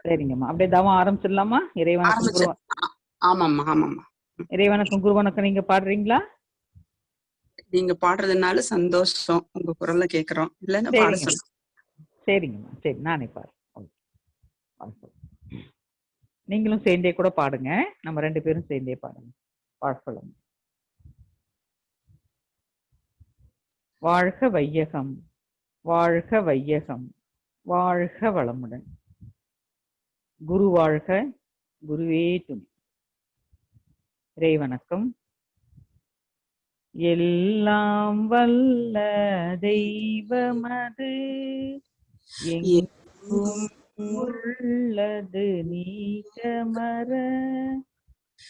சரிங்கம்மா, அப்படியே தவம் ஆரம்பிச்சிடலாமா? இறைவனுக்கும் குரு ஆமாம்மா ஆமாம்மா. இறைவனுக்கும் குருவனுக்கும் நீங்க பாடுறீங்களா? நீங்க பாடுறதுனால சந்தோஷம், உங்க குரல்ல கேக்குறோம். இல்லன்னா பாட சரிங்க சொல்லுங்க. சரிங்கம்மா, சரி நானே பாடுறேன். நீங்களும் சேர்ந்தே கூட பாடுங்க, நம்ம 2 பேரும் சேர்ந்தே பாடுங்க. பாடலாம். வாழ்க வையகம், வாழ்க வையகம், வாழ்க வளமுடன். குரு வாழ்க, குருவே துணை. இறை வணக்கம். எல்லாம் வல்ல தெய்வமது எங்கும் உள்ளது நீக்கமர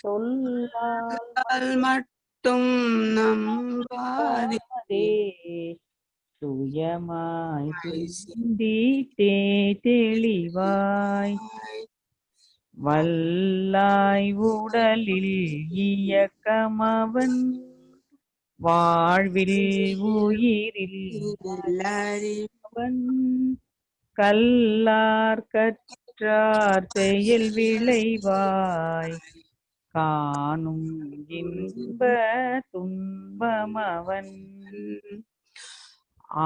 சொல்லால் மட்டும் நம்பாதே சுயமாய் சிந்தித்தே தெளிவாய் வல்லாய் உடலில் இயக்கமவன் வாழ்வில் உயிரில் அவன் கல்லார் கற்றார் செயல் விளைவாய் காணும் இன்ப துன்பமவன்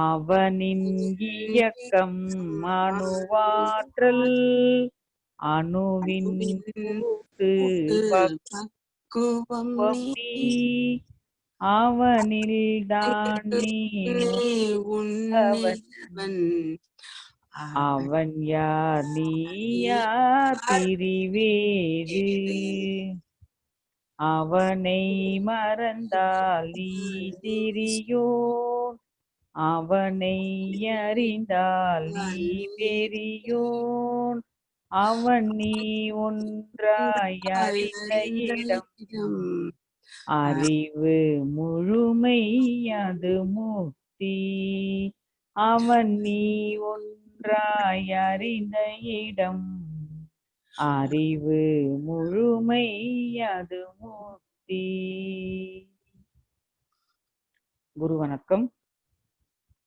அவனின் இயக்கம் அணுவாற்றல் அணுவின் கூட்டு பக்குவம் நீ அவனில் தான் நீ உன்னவன் அவன் யார் நீ யார் பிரிவேது அவனை மறந்தால் நீ திரியோ அவனை அறிந்தால் நீ பெரியோன் அவன் நீ ஒன்றாய் அறிந்த இடம் அறிவு முழுமை அது முக்தி அவன் நீ ஒன்றாய் அறிந்த இடம் அறிவு முழுமை அது முக்தி. குரு வணக்கம்.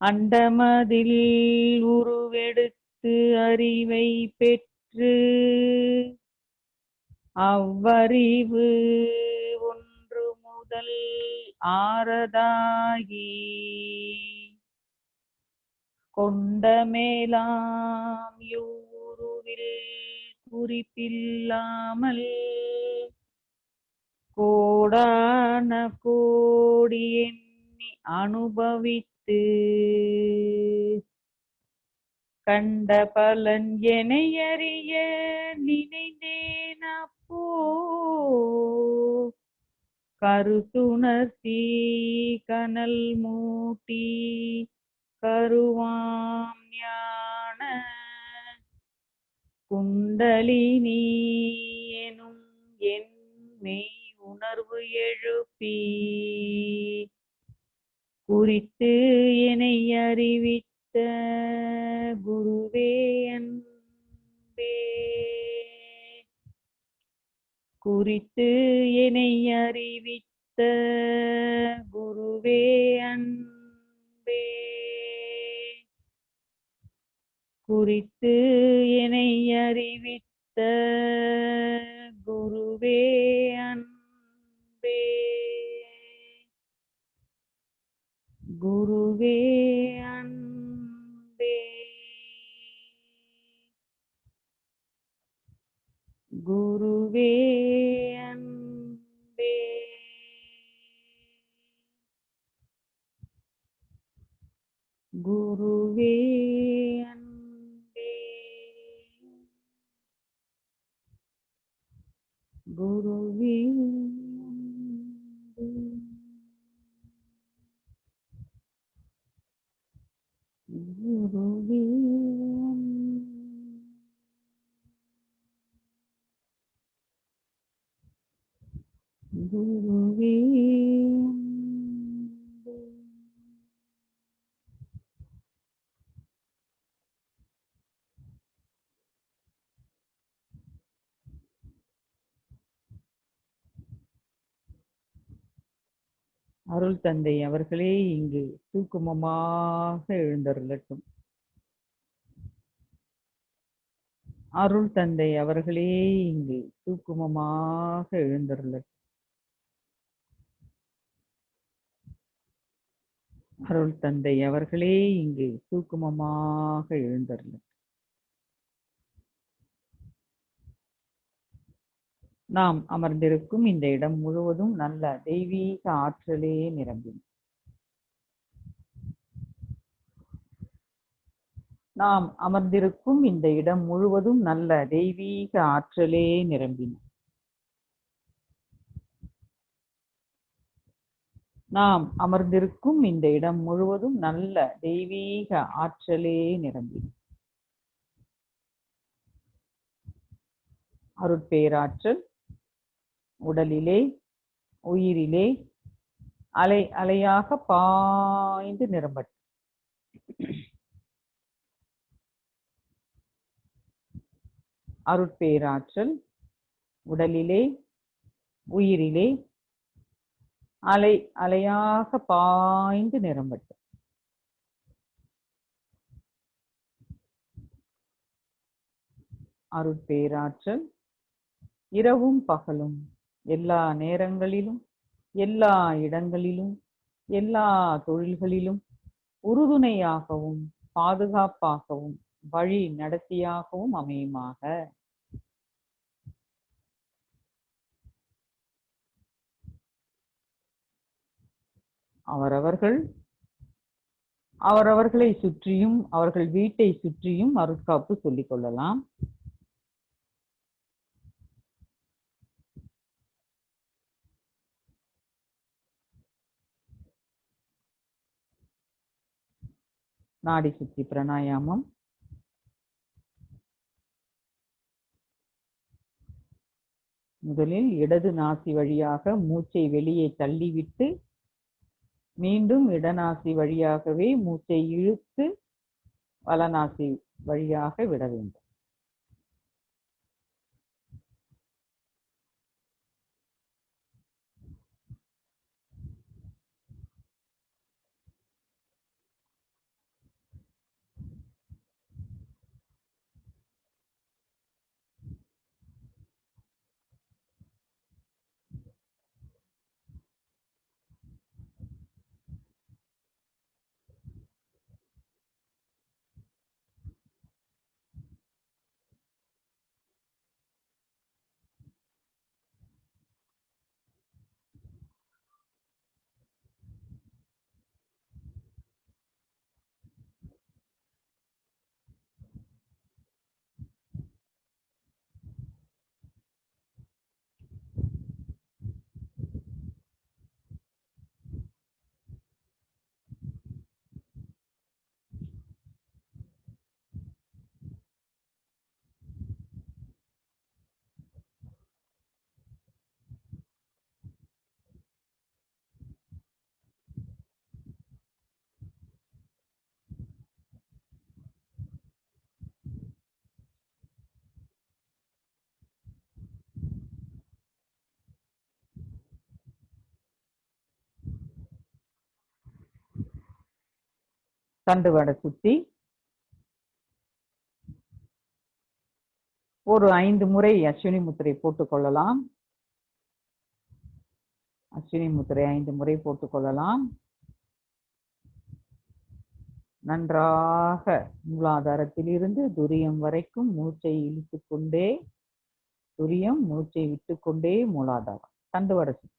அண்டமதில் உருவெடுத்து அறிவை பெற்று அவ்வறிவு ஒன்று முதல் ஆறதாகி கொண்ட மேலாம் யூருவில் குறிப்பில்லாமல் கோடான கோடி எண்ணி அனுபவித்து கண்ட பலன் எனையறிய நினைந்தேன் அப்போ கருத்துணர்த்தி கனல் மூட்டி கருவாம் ஞான குண்டலினி எனும் என் மெய் உணர்வு எழுப்பி குறித்து என்னை அறிவித்த குருவே அன்பே குறித்து என்னை அறிவித்த குருவே அன்பே குறித்து என்னை அறிவித்த குருவே அன்பே குருவே அன்பே குருவே அன்பே குருவே அன்பே குருவே அன்பே குருவே குருவே அருள் தந்தை அவர்களே இங்கு தூக்குமமாக எழுந்தருளட்டும். அருள் தந்தை அவர்களே இங்கு சூக்குமமாக எழுந்தருள. அருள் தந்தை அவர்களே இங்கு சூக்குமமாக எழுந்தருள. நாம் அமர்ந்திருக்கும் இந்த இடம் முழுவதும் நல்ல தெய்வீக ஆற்றலே நிரம்பின. நாம் அமர்ந்திருக்கும் இந்த இடம் முழுவதும் நல்ல தெய்வீக ஆற்றலே நிரம்பின. நாம் அமர்ந்திருக்கும் இந்த இடம் முழுவதும் நல்ல தெய்வீக ஆற்றலே நிரம்பின. அருட்பேராற்றல் உடலிலே உயிரிலே அலை அலையாக பாய்ந்து நிரம்பட்டும். அருட்பேராற்றல் உடலிலே உயிரிலே அலை அலையாக பாய்ந்து நிரம்பட்டும். அருட்பேராற்றல் இரவும் பகலும் எல்லா நேரங்களிலும் எல்லா இடங்களிலும் எல்லா தொழில்களிலும் உறுதுணையாகவும் பாதுகாப்பாகவும் வழி நடத்தியாகவும் அமையுமாக. அவரவர்களை சுற்றியும் அவர்கள் வீட்டை சுற்றியும் அருட்காப்பு சொல்லிக் கொள்ளலாம். நாடி சுத்தி பிராணாயாமம். முதலில் இடது நாசி வழியாக மூச்சை வெளியே தள்ளிவிட்டு மீண்டும் இடநாசி வழியாகவே மூச்சை இழுத்து வலநாசி வழியாக விட வேண்டும். தண்டுவட சுத்தி ஒரு 5 முறை அஸ்வினி முத்திரை போட்டுக் கொள்ளலாம். அஸ்வினி முத்திரை 5 முறை போட்டுக் கொள்ளலாம். நன்றாக மூலாதாரத்தில் இருந்து துரியம் வரைக்கும் மூச்சை இழுத்துக் கொண்டே துரியம், மூச்சை விட்டுக்கொண்டே மூலாதாரம். தண்டுவட சுத்தி.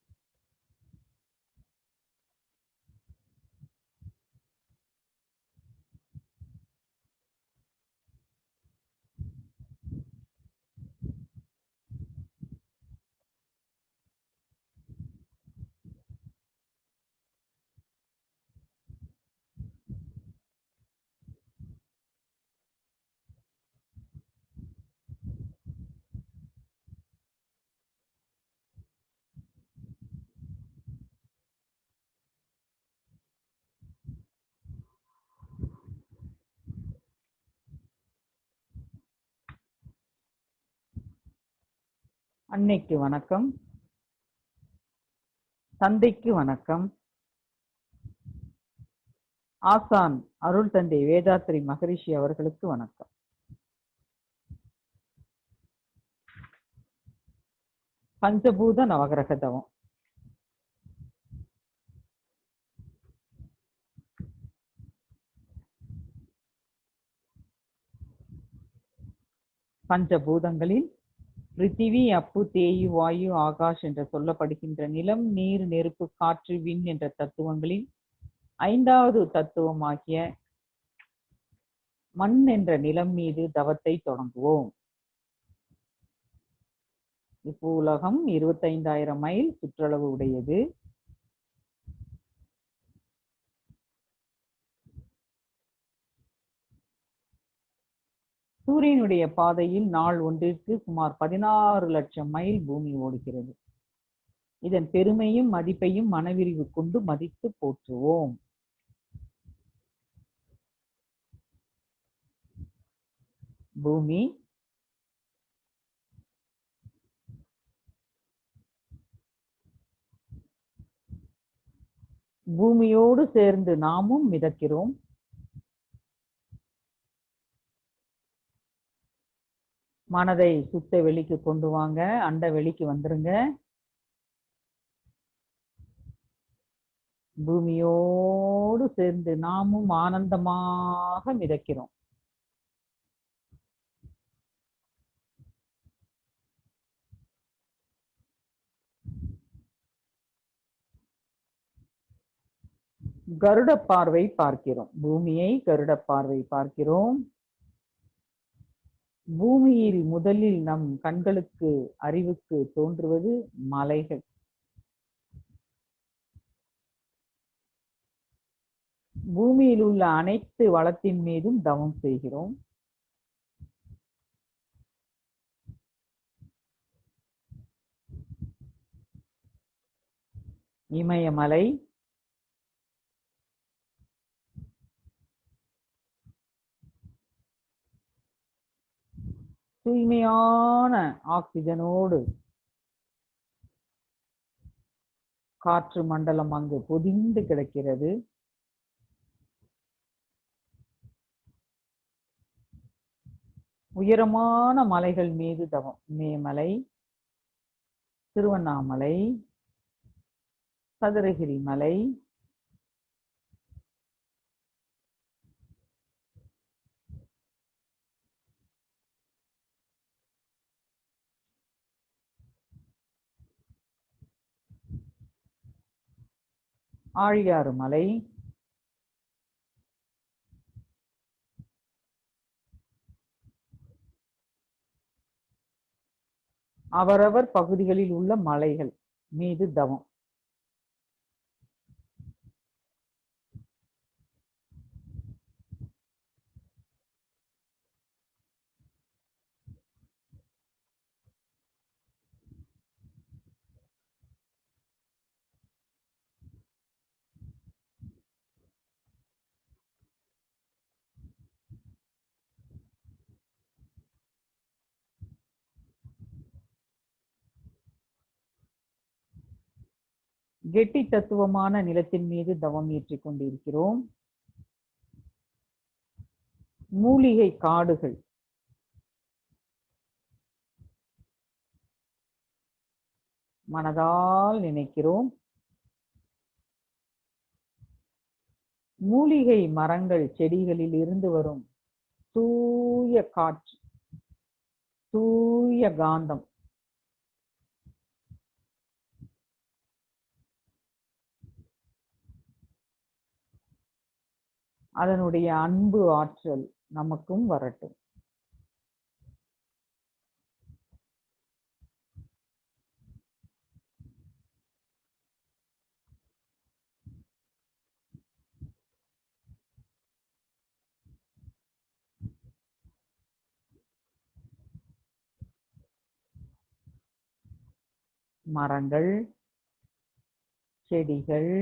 அன்னைக்கு வணக்கம். தந்தைக்கு வணக்கம். ஆசான் அருள் தந்தை வேதாத்ரி மகரிஷி அவர்களுக்கு வணக்கம். பஞ்சபூத நவகிரக தவம். பஞ்சபூதங்களில் பிருத்திவி, அப்பு, தேயு, வாயு, ஆகாஷ் என்று சொல்லப்படுகின்ற நிலம், நீர், நெருப்பு, காற்று, விண் என்ற தத்துவங்களில் 5வது தத்துவமாகிய மண் என்ற நிலம் மீது தவத்தை தொடங்குவோம். இப்பூலகம் 25,000 மைல் சுற்றளவு உடையது. சூரியனுடைய பாதையில் நாள் ஒன்றிற்கு சுமார் 16 லட்சம் மைல் பூமி ஓடுகிறது. இதன் பெருமையும் மதிப்பையும் மனவிரிவு கொண்டு மதித்து போற்றுவோம். பூமி பூமியோடு சேர்ந்து நாமும் மிதக்கிறோம். மனதை சுத்த வெளிக்கு கொண்டு வாங்க, அண்ட வெளிக்கு வந்துருங்க. பூமியோடு சேர்ந்து நாமும் ஆனந்தமாக மிதக்கிறோம். கருட பார்வை பார்க்கிறோம். பூமியை கருட பார்வை பார்க்கிறோம். பூமியில் முதலில் நம் கண்களுக்கு அறிவுக்கு தோன்றுவது மலைகள். பூமியில் உள்ள அனைத்து வளத்தின் மீதும் தவம் செய்கிறோம். இமயமலை, தூய்மையான ஆக்சிஜனோடு காற்று மண்டலம் அங்கு பொதிந்து கிடக்கிறது. உயரமான மலைகள் மீது தவம். இமயமலை, திருவண்ணாமலை, சதுரகிரி மலை, ஆழியாறு மலை, அவரவர் பகுதிகளில் உள்ள மலைகள் மீது தவம். கெட்டி தத்துவமான நிலத்தின் மீது தவம் ஏற்றிக் கொண்டிருக்கிறோம். மூலிகை காடுகள், மனதால் நினைக்கிறோம். மூலிகை மரங்கள், செடிகளில் இருந்து வரும் தூய காற்று, தூய காந்தம், அதனுடைய அன்பு ஆற்றல் நமக்கும் வரட்டும். மரங்கள், செடிகள்,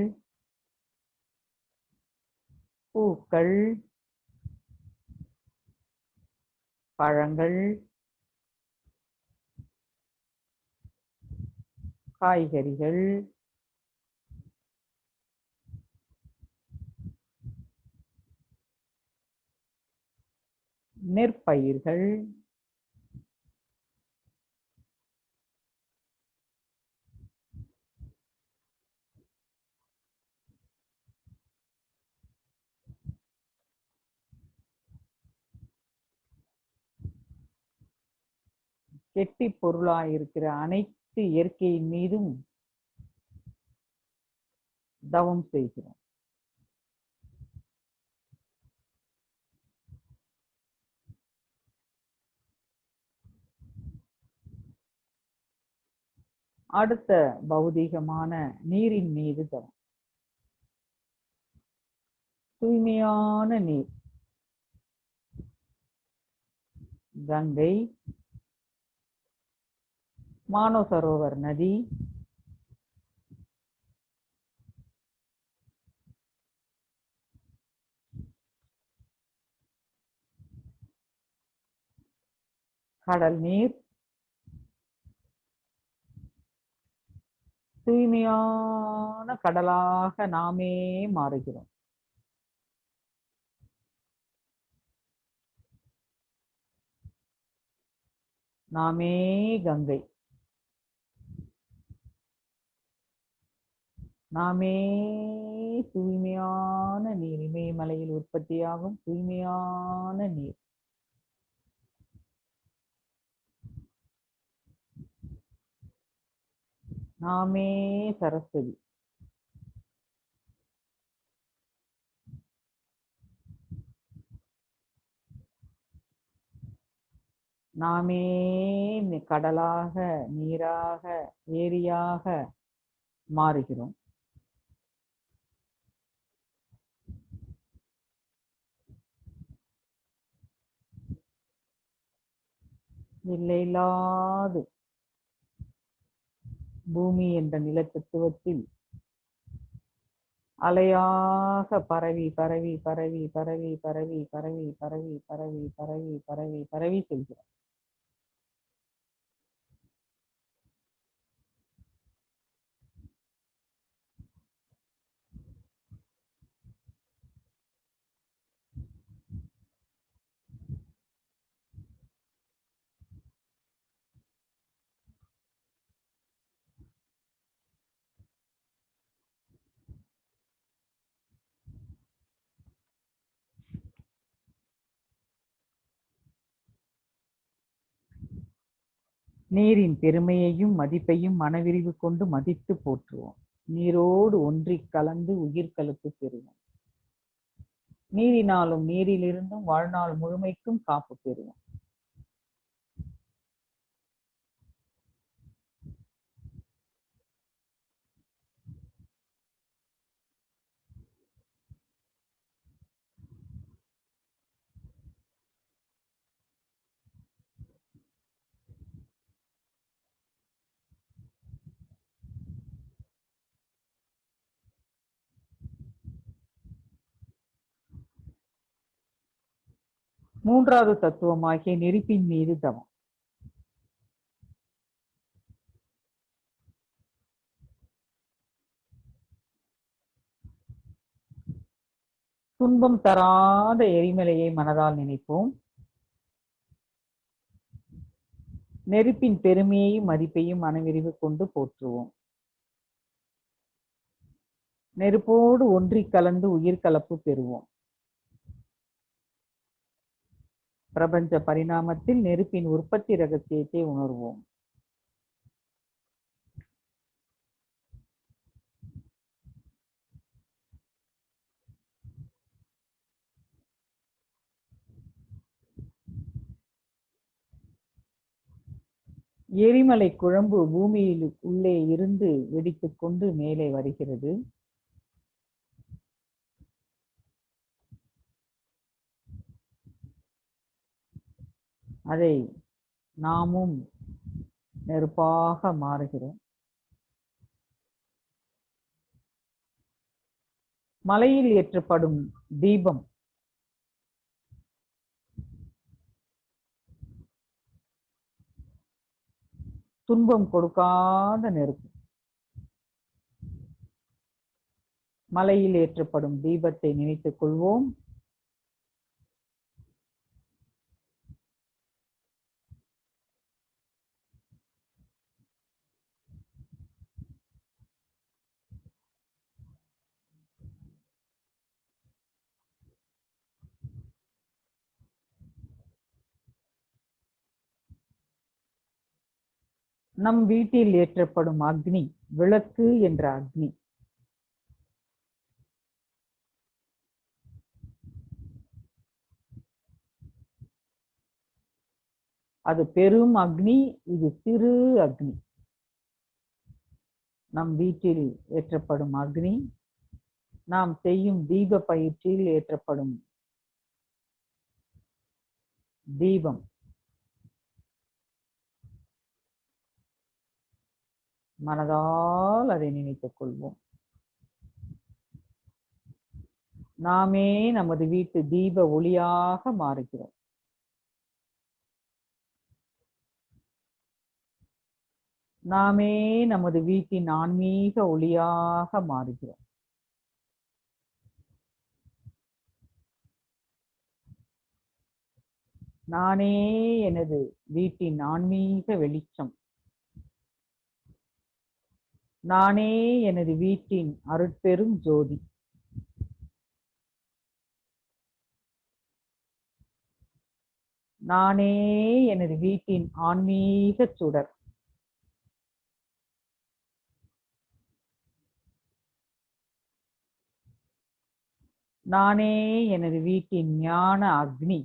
பூக்கள், பழங்கள், காய்கறிகள், நெற்பயிர்கள், கெட்டி பொருளாயிருக்கிற அனைத்து இயற்கையின் மீதும் தவம் செய்கிறோம். அடுத்த பௌதீகமான நீரின் மீது தவம். தூய்மையான நீர், கங்கை, மானசரோவர் நதி, கடல் நீர், தூய்மையான கடலாக நாமே மாறுகிறோம். நாமே கங்கை, நாமே தூய்மையான நீர், இமயமலையில் உற்பத்தியாகும் தூய்மையான நீர். நாமே சரஸ்வதி, நாமே கடலாக, நீராக, ஏரியாக மாறுகிறோம். எல்லையில்லாது பூமி என்ற நிலத்தத்துவத்தில் அலையாக பரவி பரவி பரவி பரவி பரவி பரவி பரவி பரவி பரவி பரவி பரவி செல்கிறோம். நீரின் பெருமையையும் மதிப்பையும் மனவிரிவு கொண்டு மதித்து போற்றுவோம். நீரோடு ஒன்றிக் கலந்து உயிர்கலப்பு பெறுவோம். நீரினாலும் நீரிலிருந்தும் வாழ்நாள் முழுமைக்கும் காப்பு பெறுவோம். மூன்றாவது தத்துவமாகிய நெருப்பின் மீது தவம். துன்பம் தராத எரிமலையை மனதால் நினைப்போம். நெருப்பின் பெருமையையும் மதிப்பையும் மனவிரிவு கொண்டு போற்றுவோம். நெருப்போடு ஒன்றிக் கலந்து உயிர்கலப்பு பெறுவோம். பிரபஞ்ச பரிணாமத்தில் நெருப்பின் உற்பத்தி ரகசியத்தை உணர்வோம். எரிமலை குழம்பு பூமியில் உள்ளே இருந்து வெடித்துக் கொண்டு மேலே வருகிறது. அதை நாமும் நெருப்பாக மாறுகிறோம். மலையில் ஏற்றப்படும் தீபம் துன்பம் கொடுக்காத நெருப்பு. மலையில் ஏற்றப்படும் தீபத்தை நினைத்துக் கொள்வோம். நம் வீட்டில் ஏற்றப்படும் அக்னி விளக்கு என்ற அக்னி. அது பெரும் அக்னி, இது சிறு அக்னி. நம் வீட்டில் ஏற்றப்படும் அக்னி, நாம் செய்யும் தீப பயிற்சியில் ஏற்றப்படும் தீபம். மனதால் அதை நினைத்துக் கொள்வோம். நாமே நமது வீட்டு தீப ஒளியாக மாறுகிறோம். நாமே நமது வீட்டின் ஆன்மீக ஒளியாக மாறுகிறோம். நானே எனது வீட்டின் ஆன்மீக வெளிச்சம். நானே எனது வீட்டின் அருட்பெரும் ஜோதி. நானே எனது வீட்டின் ஆன்மீக சுடர். நானே எனது வீட்டின் ஞான அக்னி.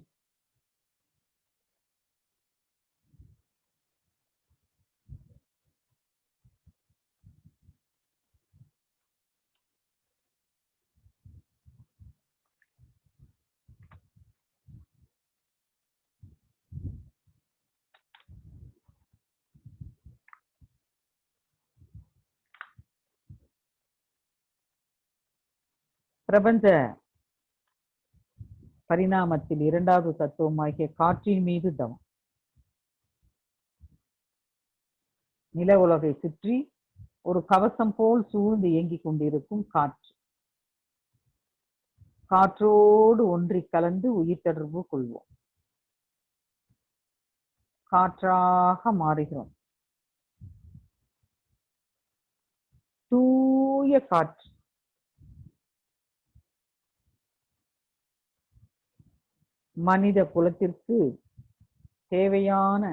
பிரபஞ்ச பரிணாமத்தில் இரண்டாவது தத்துவமாகிய காற்றின் மீது தவம். நில உலகை சுற்றி ஒரு கவசம் போல் சூழ்ந்து இயங்கிக் கொண்டிருக்கும் காற்று. காற்றோடு ஒன்றி கலந்து உயிர் தொடர்பு கொள்வோம். காற்றாக மாறுகிறோம். தூய காற்று. மனித குலத்திற்கு தேவையான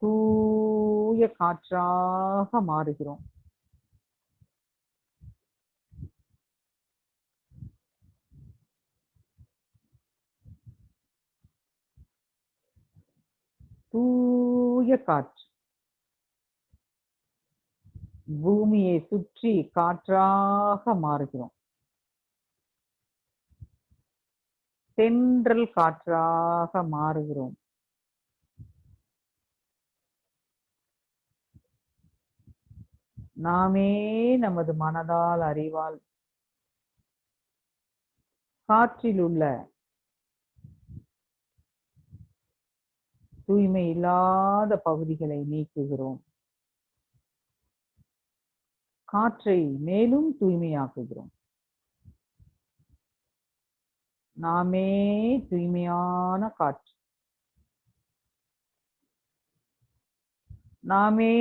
தூய காற்றாக மாறுகிறோம். தூய காற்று. பூமியை சுற்றி காற்றாக மாறுகிறோம். தென்றல் காற்றாக மாறுகிறோம். நாமே நமது மனதால் அறிவால் காற்றில் உள்ள தூய்மை இல்லாத பகுதிகளை நீக்குகிறோம். காற்றை மேலும் தூய்மையாக்குகிறோம். நாமே தூய்மையான காற்று. நாமே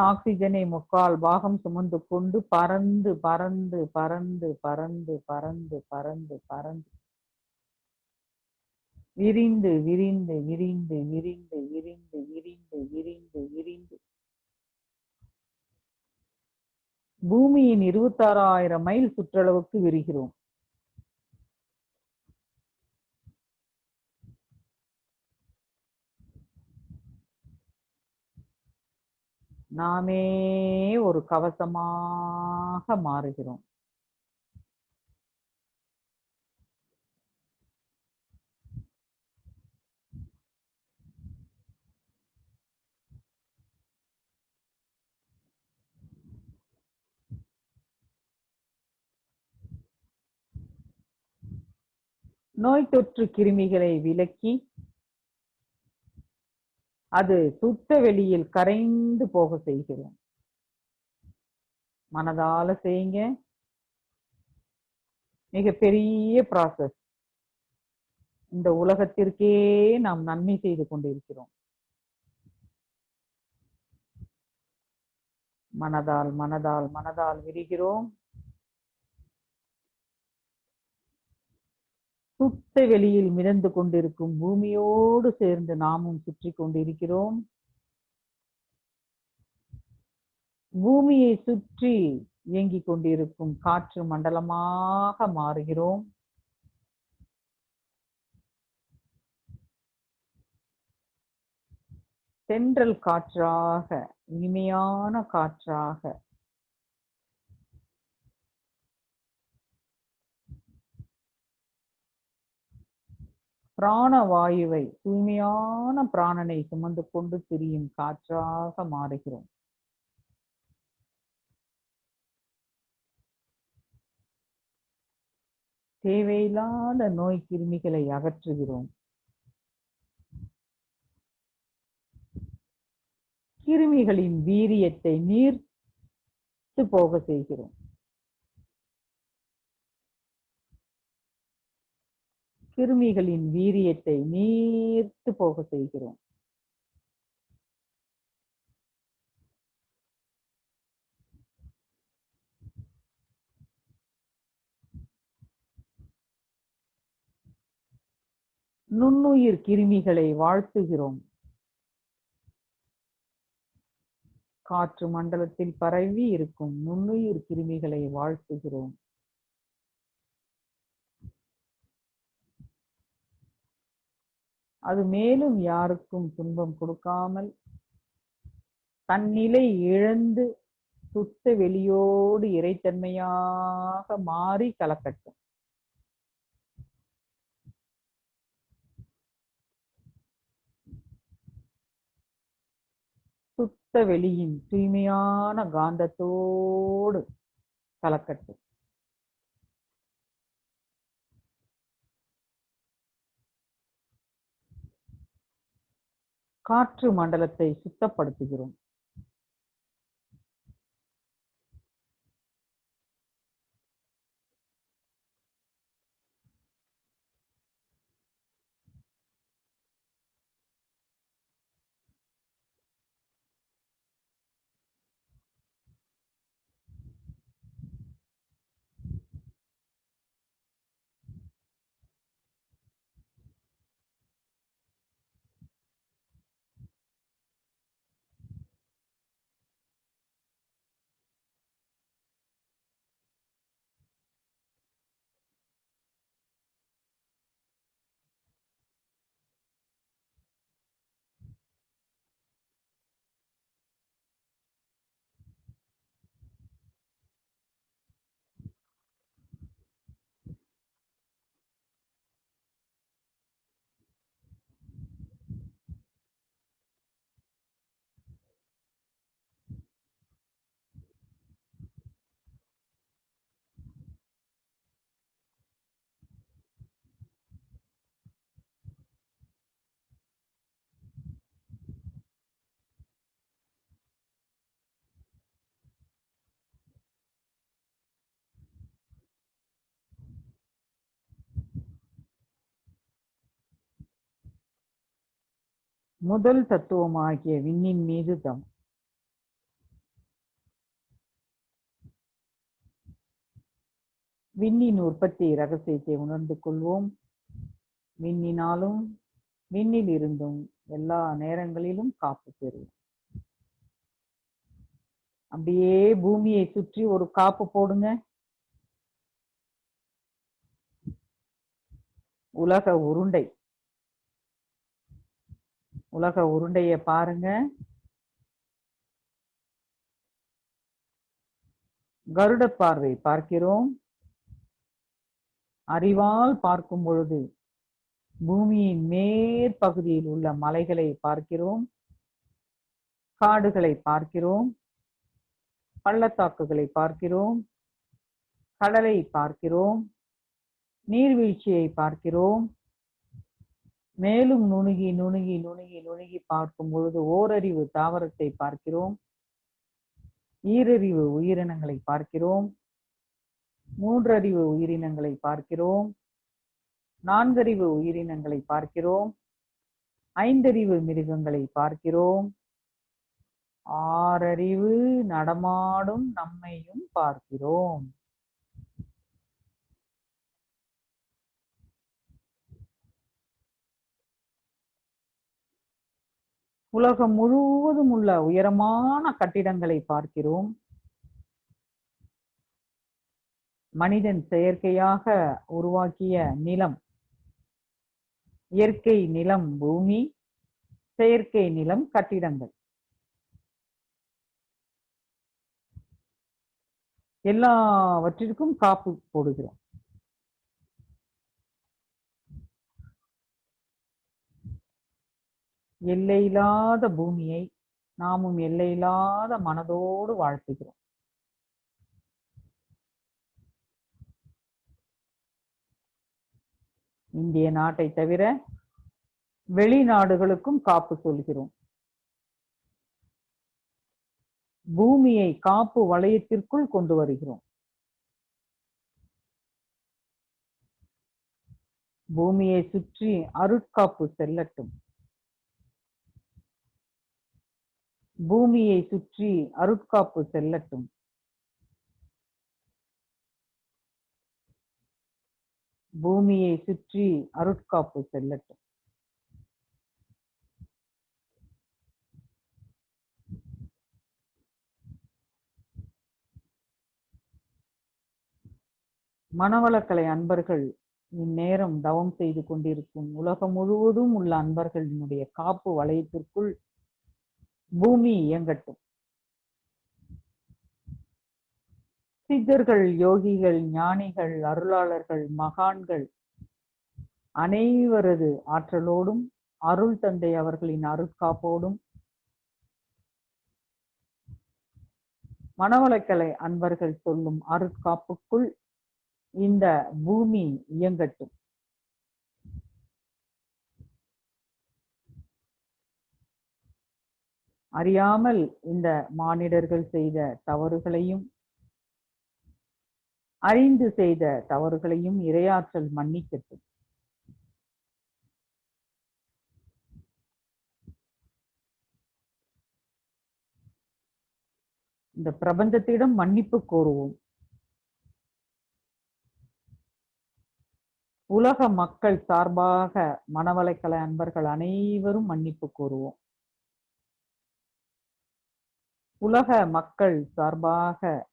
ஆக்சிஜனை 3/4 பாகம் சுமந்து கொண்டு பறந்து பறந்து பறந்து பறந்து பறந்து பறந்து பறந்து விரிந்து விரிந்து விரிந்து விரிந்து விரிந்து விரிந்து விரிந்து விரிந்து பூமியின் 26,000 மைல் சுற்றளவுக்கு விரிகிறோம். நாமே ஒரு கவசமாக மாறுகிறோம். நோய் தொற்று கிருமிகளை விலக்கி அது சுத்த வெளியில் கரைந்து போக செய்கிறோம். மனதால செய்யுங்க. மிகப்பெரிய ப்ராசஸ். இந்த உலகத்திற்கே நாம் நன்மை செய்து கொண்டிருக்கிறோம். மனதால் மனதால் மனதால் விரிகிறோம். சுத்த வெளியில் மிதந்து கொண்டிருக்கும் பூமியோடு சேர்ந்து நாமும் சுற்றி கொண்டிருக்கிறோம். பூமியை சுற்றி இயங்கிக் கொண்டிருக்கும் காற்று மண்டலமாக மாறுகிறோம். தென்றல் காற்றாக, இனிமையான காற்றாக, பிராணவாயுவை, தூய்மையான பிராணனை சுமந்து கொண்டு திரியும் காற்றாக மாறுகிறோம். தேவையில்லாத நோய் கிருமிகளை அகற்றுகிறோம். கிருமிகளின் வீரியத்தை நீர்த்து போக செய்கிறோம். கிருமிகளின் வீரியத்தை நீர்த்து போக செய்கிறோம். நுண்ணுயிர் கிருமிகளை வாழ்த்துகிறோம். காற்று மண்டலத்தில் பரவி இருக்கும் நுண்ணுயிர் கிருமிகளை வாழ்த்துகிறோம். அது மேலும் யாருக்கும் துன்பம் கொடுக்காமல் தன்னிலை இழந்து சுத்த வெளியோடு இறைத்தன்மையாக மாறி கலக்கட்டும். சுத்த வெளியின் தூய்மையான காந்தத்தோடு கலக்கட்டும். காற்று மண்டலத்தை சுத்தப்படுத்துகிறோம். முதல் தத்துவமாகிய விண்ணின் மீது விண்ணின் உற்பத்தி ரகசியத்தை உணர்ந்து கொள்வோம். விண்ணினாலும் விண்ணில் இருந்தும் எல்லா நேரங்களிலும் காப்பு பெறுவோம். அப்படியே பூமியை சுற்றி ஒரு காப்பு போடுங்க. உலக உருண்டை, உலக உருண்டைய பாருங்க. கருட பார்வை பார்க்கிறோம். அறிவால் பார்க்கும் பொழுது பூமியின் மேற்பகுதியில் உள்ள மலைகளை பார்க்கிறோம், காடுகளை பார்க்கிறோம், பள்ளத்தாக்குகளை பார்க்கிறோம், கடலை பார்க்கிறோம், நீர்வீழ்ச்சியை பார்க்கிறோம். மேலும் நுணுகி நுணுகி நுணுகி நுணுகி பார்க்கும் பொழுது ஓரறிவு தாவரத்தை பார்க்கிறோம், ஈரறிவு உயிரினங்களை பார்க்கிறோம், மூன்றறிவு உயிரினங்களை பார்க்கிறோம், நான்கறிவு உயிரினங்களை பார்க்கிறோம், ஐந்தறிவு மிருகங்களை பார்க்கிறோம், ஆறறிவு நடமாடும் நம்மையும் பார்க்கிறோம். உலகம் முழுவதும் உள்ள உயரமான கட்டிடங்களை பார்க்கிறோம். மனிதன் செயற்கையாக உருவாக்கிய நிலம், இயற்கை நிலம் பூமி, செயற்கை நிலம் கட்டிடங்கள். எல்லாவற்றிற்கும் காப்பு போடுகிறோம். எல்லையில்லாத பூமியை நாமும் எல்லையில்லாத மனதோடு வாழ்த்துகிறோம். இந்திய நாட்டை தவிர வெளிநாடுகளுக்கும் காப்பு சொல்கிறோம். பூமியை காப்பு வளையத்திற்குள் கொண்டு வருகிறோம். பூமியை சுற்றி அருட்காப்பு செல்லட்டும். பூமியை சுற்றி அருட்காப்பு செல்லட்டும். பூமியை சுற்றி அருட்காப்பு செல்லட்டும். மனவளக்கலை அன்பர்கள் இந்நேரம் தவம் செய்து கொண்டிருக்கும் உலகம் முழுவதும் உள்ள அன்பர்களினுடைய காப்பு வளையத்திற்குள் பூமி இயங்கட்டும். சித்தர்கள், யோகிகள், ஞானிகள், அருளாளர்கள், மகான்கள் அனைவரது ஆற்றலோடும் அருள் தந்தை அவர்களின் அருட்காப்போடும் மனவளக்கலை அன்பர்கள் சொல்லும் அருட்காப்புக்குள் இந்த பூமி இயங்கட்டும். அறியாமல் இந்த மானிடர்கள் செய்த தவறுகளையும் அறிந்து செய்த தவறுகளையும் இறையாற்றல் மன்னிக்கட்டும். இந்த பிரபஞ்சத்திடம் மன்னிப்பு கோருவோம். உலக மக்கள் சார்பாக மனவளக்கலை அன்பர்கள் அனைவரும் மன்னிப்பு கோருவோம். உலக மக்கள் சார்பாக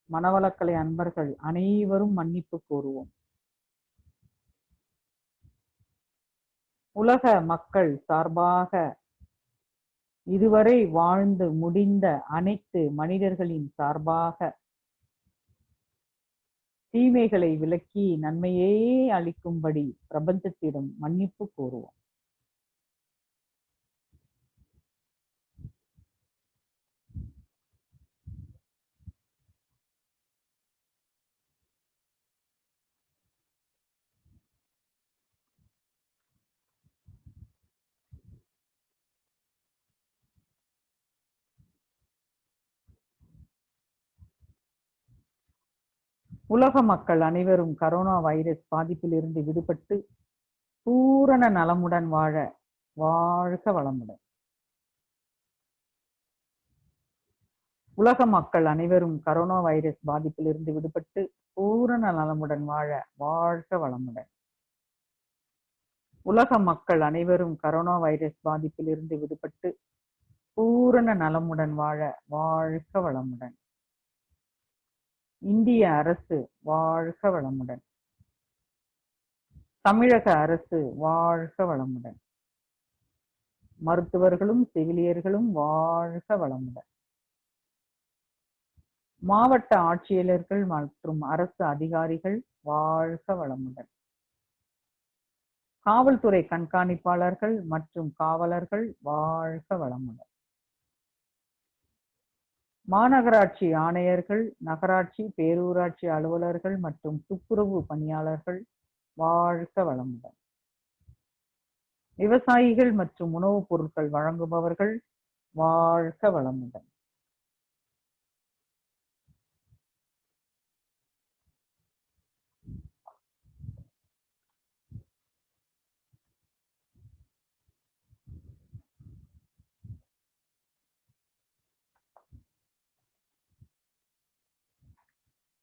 மனவளக்கலை அன்பர்கள் அனைவரும் மன்னிப்பு கோருவோம். உலக மக்கள் சார்பாக இதுவரை வாழ்ந்து முடிந்த அனைத்து மனிதர்களின் சார்பாக தீமைகளை விலக்கி நன்மையே அளிக்கும்படி பிரபஞ்சத்திடம் மன்னிப்பு கோருவோம். உலக மக்கள் அனைவரும் கரோனா வைரஸ் பாதிப்பிலிருந்து விடுபட்டு பூரண நலமுடன் வாழ வாழ்க வளமுடன். உலக மக்கள் அனைவரும் கரோனா வைரஸ் பாதிப்பிலிருந்து விடுபட்டு பூரண நலமுடன் வாழ வாழ்க வளமுடன். உலக மக்கள் அனைவரும் கரோனா வைரஸ் பாதிப்பிலிருந்து விடுபட்டு பூரண நலமுடன் வாழ வாழ்க வளமுடன். இந்திய அரசு வாழ்க வளமுடன். தமிழக அரசு வாழ்க வளமுடன். மருத்துவர்களும் செவிலியர்களும் வாழ்க வளமுடன். மாவட்ட ஆட்சியாளர்கள் மற்றும் அரசு அதிகாரிகள் வாழ்க வளமுடன். காவல்துறை கண்காணிப்பாளர்கள் மற்றும் காவலர்கள் வாழ்க வளமுடன். மாநகராட்சி ஆணையர்கள், நகராட்சி, பேரூராட்சி அலுவலர்கள் மற்றும் துப்புரவு பணியாளர்கள் வாழ்க வளமுடன். விவசாயிகள் மற்றும் உணவுப் பொருட்கள் வழங்குபவர்கள் வாழ்க வளமுடன்.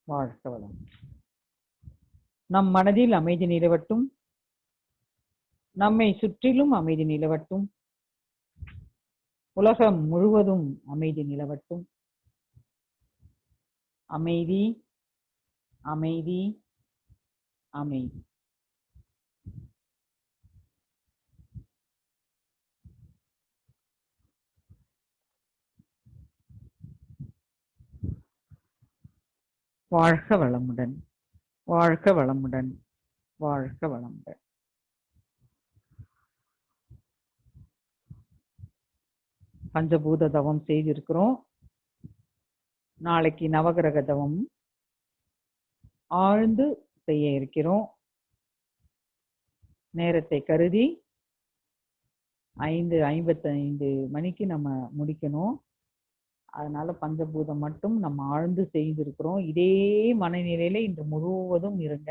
வாழ்க வளம். நம் மனதில் அமைதி நிலவட்டும். நம்மை சுற்றிலும் அமைதி நிலவட்டும். உலகம் முழுவதும் அமைதி நிலவட்டும். அமைதி, அமைதி, அமைதி. வாழ்க வளமுடன், வாழ்க வளமுடன், வாழ்க வளமுடன். பஞ்சபூத தவம் செய்திருக்கிறோம். நாளைக்கு நவகிரக தவம் ஆழ்ந்து செய்ய இருக்கிறோம். நேரத்தை கருதி 5:55 மணிக்கு நம்ம முடிக்கணும். அதனால பஞ்சபூதம் மட்டும் நம்ம ஆழ்ந்து செய்திருக்கிறோம். இதே மனநிலையில இன்று முழுவதும் இருங்க.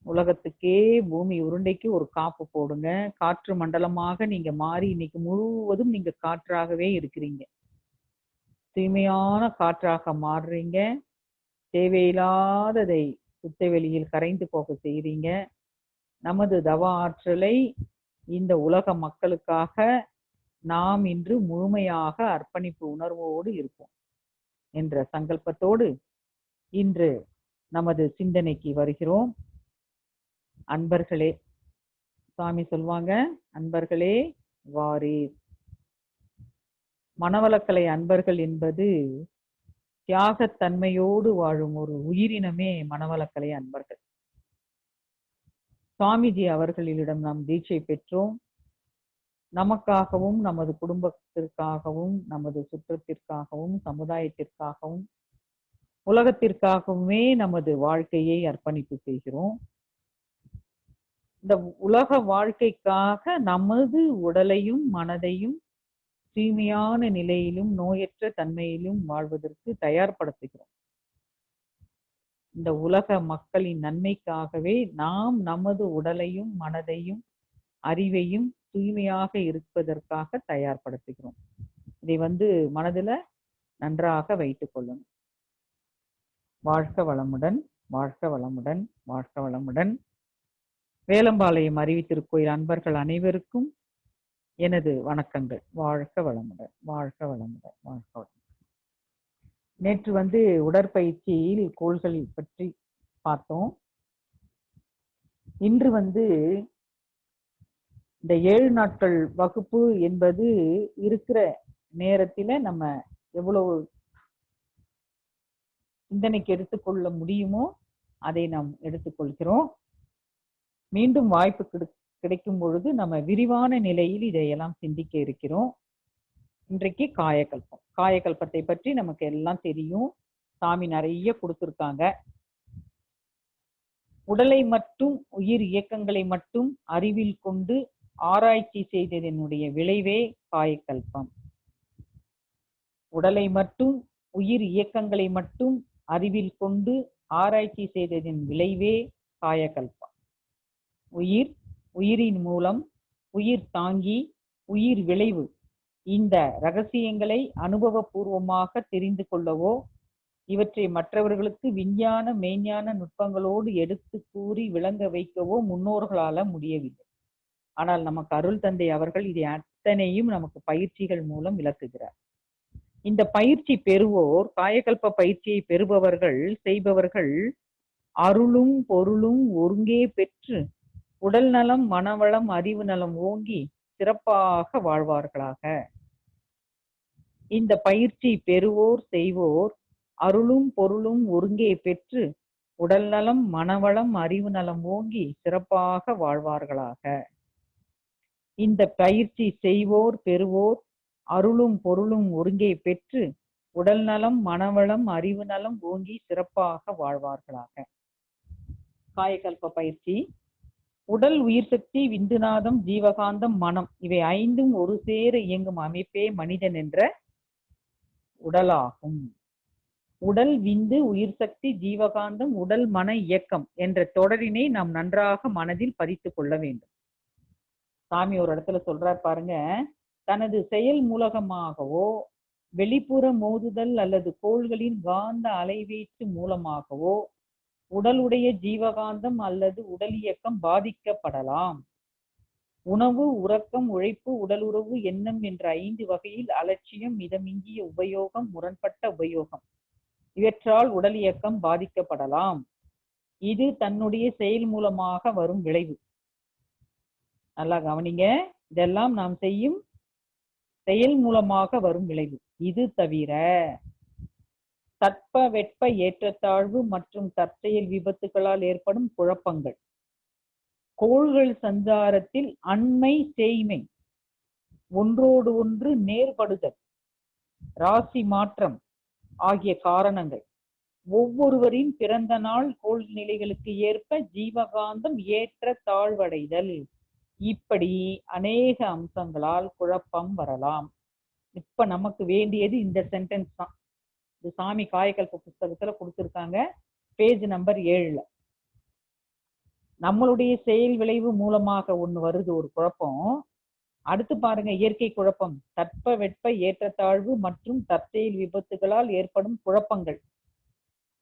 உலகத்துக்கே பூமி உருண்டைக்கு ஒரு காப்பு போடுங்க. காற்று மண்டலமாக நீங்க மாறி இன்னைக்கு முழுவதும் நீங்க காற்றாகவே இருக்கிறீங்க. தூய்மையான காற்றாக மாறுறீங்க. தேவையில்லாததை சுத்த வெளியில் கரைந்து போக செய்றீங்க. நமது தவ ஆற்றலை இந்த உலக மக்களுக்காக நாம் இன்று முழுமையாக அர்ப்பணிப்பு உணர்வோடு இருப்போம் என்ற சங்கல்பத்தோடு இன்று நமது சிந்தனைக்கு வருகிறோம். அன்பர்களே, சுவாமி சொல்வாங்க, அன்பர்களே வாரீர். மனவளக்கலை அன்பர்கள் என்பது தியாகத்தன்மையோடு வாழும் ஒரு உயிரினமே மனவளக்கலை அன்பர்கள். சுவாமிஜி அவர்களிடம் நாம் தீட்சை பெற்றோம். நமக்காகவும் நமது குடும்பத்திற்காகவும் நமது சுற்றத்திற்காகவும் சமுதாயத்திற்காகவும் உலகத்திற்காகவுமே நமது வாழ்க்கையை அர்ப்பணிப்பு செய்கிறோம். இந்த உலக வாழ்க்கைக்காக நமது உடலையும் மனதையும் தூய்மையான நிலையிலும் நோயற்ற தன்மையிலும் வாழ்வதற்கு தயார்படுத்துகிறோம். இந்த உலக மக்களின் நன்மைக்காகவே நாம் நமது உடலையும் மனதையும் அறிவையும் தூய்மையாக இருப்பதற்காக தயார்படுத்துகிறோம். இதை மனதுல நன்றாக வைத்துக் கொள்ளணும். வாழ்க வளமுடன், வாழ்க வளமுடன், வாழ்க வளமுடன். வேலம்பாளையம் அறிவித்திருக்கோயில் அன்பர்கள் அனைவருக்கும் எனது வணக்கங்கள். வாழ்க வளமுடன், வாழ்க வளமுடன், வாழ்க வளமுடன். நேற்று உடற்பயிற்சியில் கோள்களை பற்றி பார்த்தோம். இன்று இந்த 7 நாட்கள் வகுப்பு என்பது இருக்கிற நேரத்தில நம்ம எவ்வளவு சிந்தனைக்கு எடுத்துக்கொள்ள முடியுமோ அதை நாம் எடுத்துக்கொள்கிறோம். மீண்டும் வாய்ப்பு கிடைக்கும் பொழுது நம்ம விரிவான நிலையில் இதையெல்லாம் சிந்திக்க இருக்கிறோம். இன்றைக்கு காயகல்பம். காயகல்பத்தை பற்றி நமக்கு எல்லாம் தெரியும். சாமி நிறைய கொடுத்திருக்காங்க. உடலை மட்டும் உயிர் இயக்கங்களை மட்டும் அறிவில் கொண்டு ஆராய்ச்சி செய்ததனுடைய விளைவே காயகல்பம். உடலை மட்டும் உயிர் இயக்கங்களை மட்டும் அறிவில் கொண்டு ஆராய்ச்சி செய்ததின் விளைவே காயகல்பம். உயிரின் மூலம் உயிர் தாங்கி உயிர் விளைவு இந்த ரகசியங்களை அனுபவபூர்வமாக தெரிந்து கொள்ளவோ இவற்றை மற்றவர்களுக்கு விஞ்ஞான மெய்ஞான நுட்பங்களோடு எடுத்து கூறி விளங்க வைக்கவோ முன்னோர்களால முடியவில்லை. ஆனால் நமக்கு அருள் தந்தை அவர்கள் இதை அத்தனையும் நமக்கு பயிற்சிகள் மூலம் விளக்குகிறார். இந்த பயிற்சி பெறுவோர், காயகல்ப பயிற்சியை பெறுபவர்கள் செய்பவர்கள் அருளும் பொருளும் ஒருங்கே பெற்று உடல் நலம் மனவளம் அறிவு நலம் ஓங்கி சிறப்பாக வாழ்வார்களாக. இந்த பயிற்சி பெறுவோர் செய்வோர் அருளும் பொருளும் ஒருங்கே பெற்று உடல் நலம் மனவளம் அறிவு நலம் ஓங்கி சிறப்பாக வாழ்வார்களாக. இந்த பயிற்சி செய்வோர் பெறுவோர் அருளும் பொருளும் ஒருங்கே பெற்று உடல் நலம் மனவளம் அறிவு நலம் ஓங்கி சிறப்பாக வாழ்வார்களாக. காயகல்ப பயிற்சி உடல் உயிர் சக்தி விந்துநாதம் ஜீவகாந்தம் மனம் இவை 5ம் ஒரு சேர இயங்கும் அமைப்பே மனிதன் என்ற உடலாகும். உடல் விந்து உயிர் சக்தி ஜீவகாந்தம் உடல் மன இயக்கம் என்ற தொடரினை நாம் நன்றாக மனதில் பதித்துக் கொள்ள வேண்டும். சாமி ஒரு இடத்துல சொல்றார் பாருங்க, தனது செயல் மூலமாகவோ வெளிப்புற மோதுதல் அல்லது கோள்களின் காந்த அலைவீச்சு மூலமாகவோ உடலுடைய ஜீவகாந்தம் அல்லது உடல் இயக்கம் பாதிக்கப்படலாம். உணவு, உறக்கம், உழைப்பு, உடலுறவு, எண்ணம் என்ற 5 வகையில் அலட்சியம், மிதமிஞ்சிய உபயோகம், முரண்பட்ட உபயோகம் இவற்றால் உடல் இயக்கம் பாதிக்கப்படலாம். இது தன்னுடைய செயல் மூலமாக வரும் விளைவு. நல்லா கவனிங்க. இதெல்லாம் நாம் செய்யும் செயல் மூலமாக வரும் விளைவு. இது தவிர தட்ப வெட்ப ஏற்றத்தாழ்வு மற்றும் தற்செயல் விபத்துகளால் ஏற்படும் குழப்பங்கள், கோள்கள் சஞ்சாரத்தில் அண்மை சேய்மை, ஒன்றோடு ஒன்று நேர்படுதல், ராசி மாற்றம் ஆகிய காரணங்கள், ஒவ்வொருவரின் பிறந்த நாள் கோள் நிலைகளுக்கு ஏற்ப ஜீவகாந்தம் ஏற்ற தாழ்வடைதல், இப்படி அநேக அம்சங்களால் குழப்பம் வரலாம். இப்ப நமக்கு வேண்டியது இந்த சென்டென்ஸ் தான். இது சாமி காயக்கல்ப புஸ்தகத்துல கொடுத்திருக்காங்க, பேஜ் நம்பர் 7. நம்மளுடைய செயல் விளைவு மூலமாக ஒண்ணு வருது ஒரு குழப்பம். அடுத்து பாருங்க, இயற்கை குழப்பம், தட்ப வெட்ப ஏற்றத்தாழ்வு மற்றும் தற்செயல் விபத்துகளால் ஏற்படும் குழப்பங்கள்.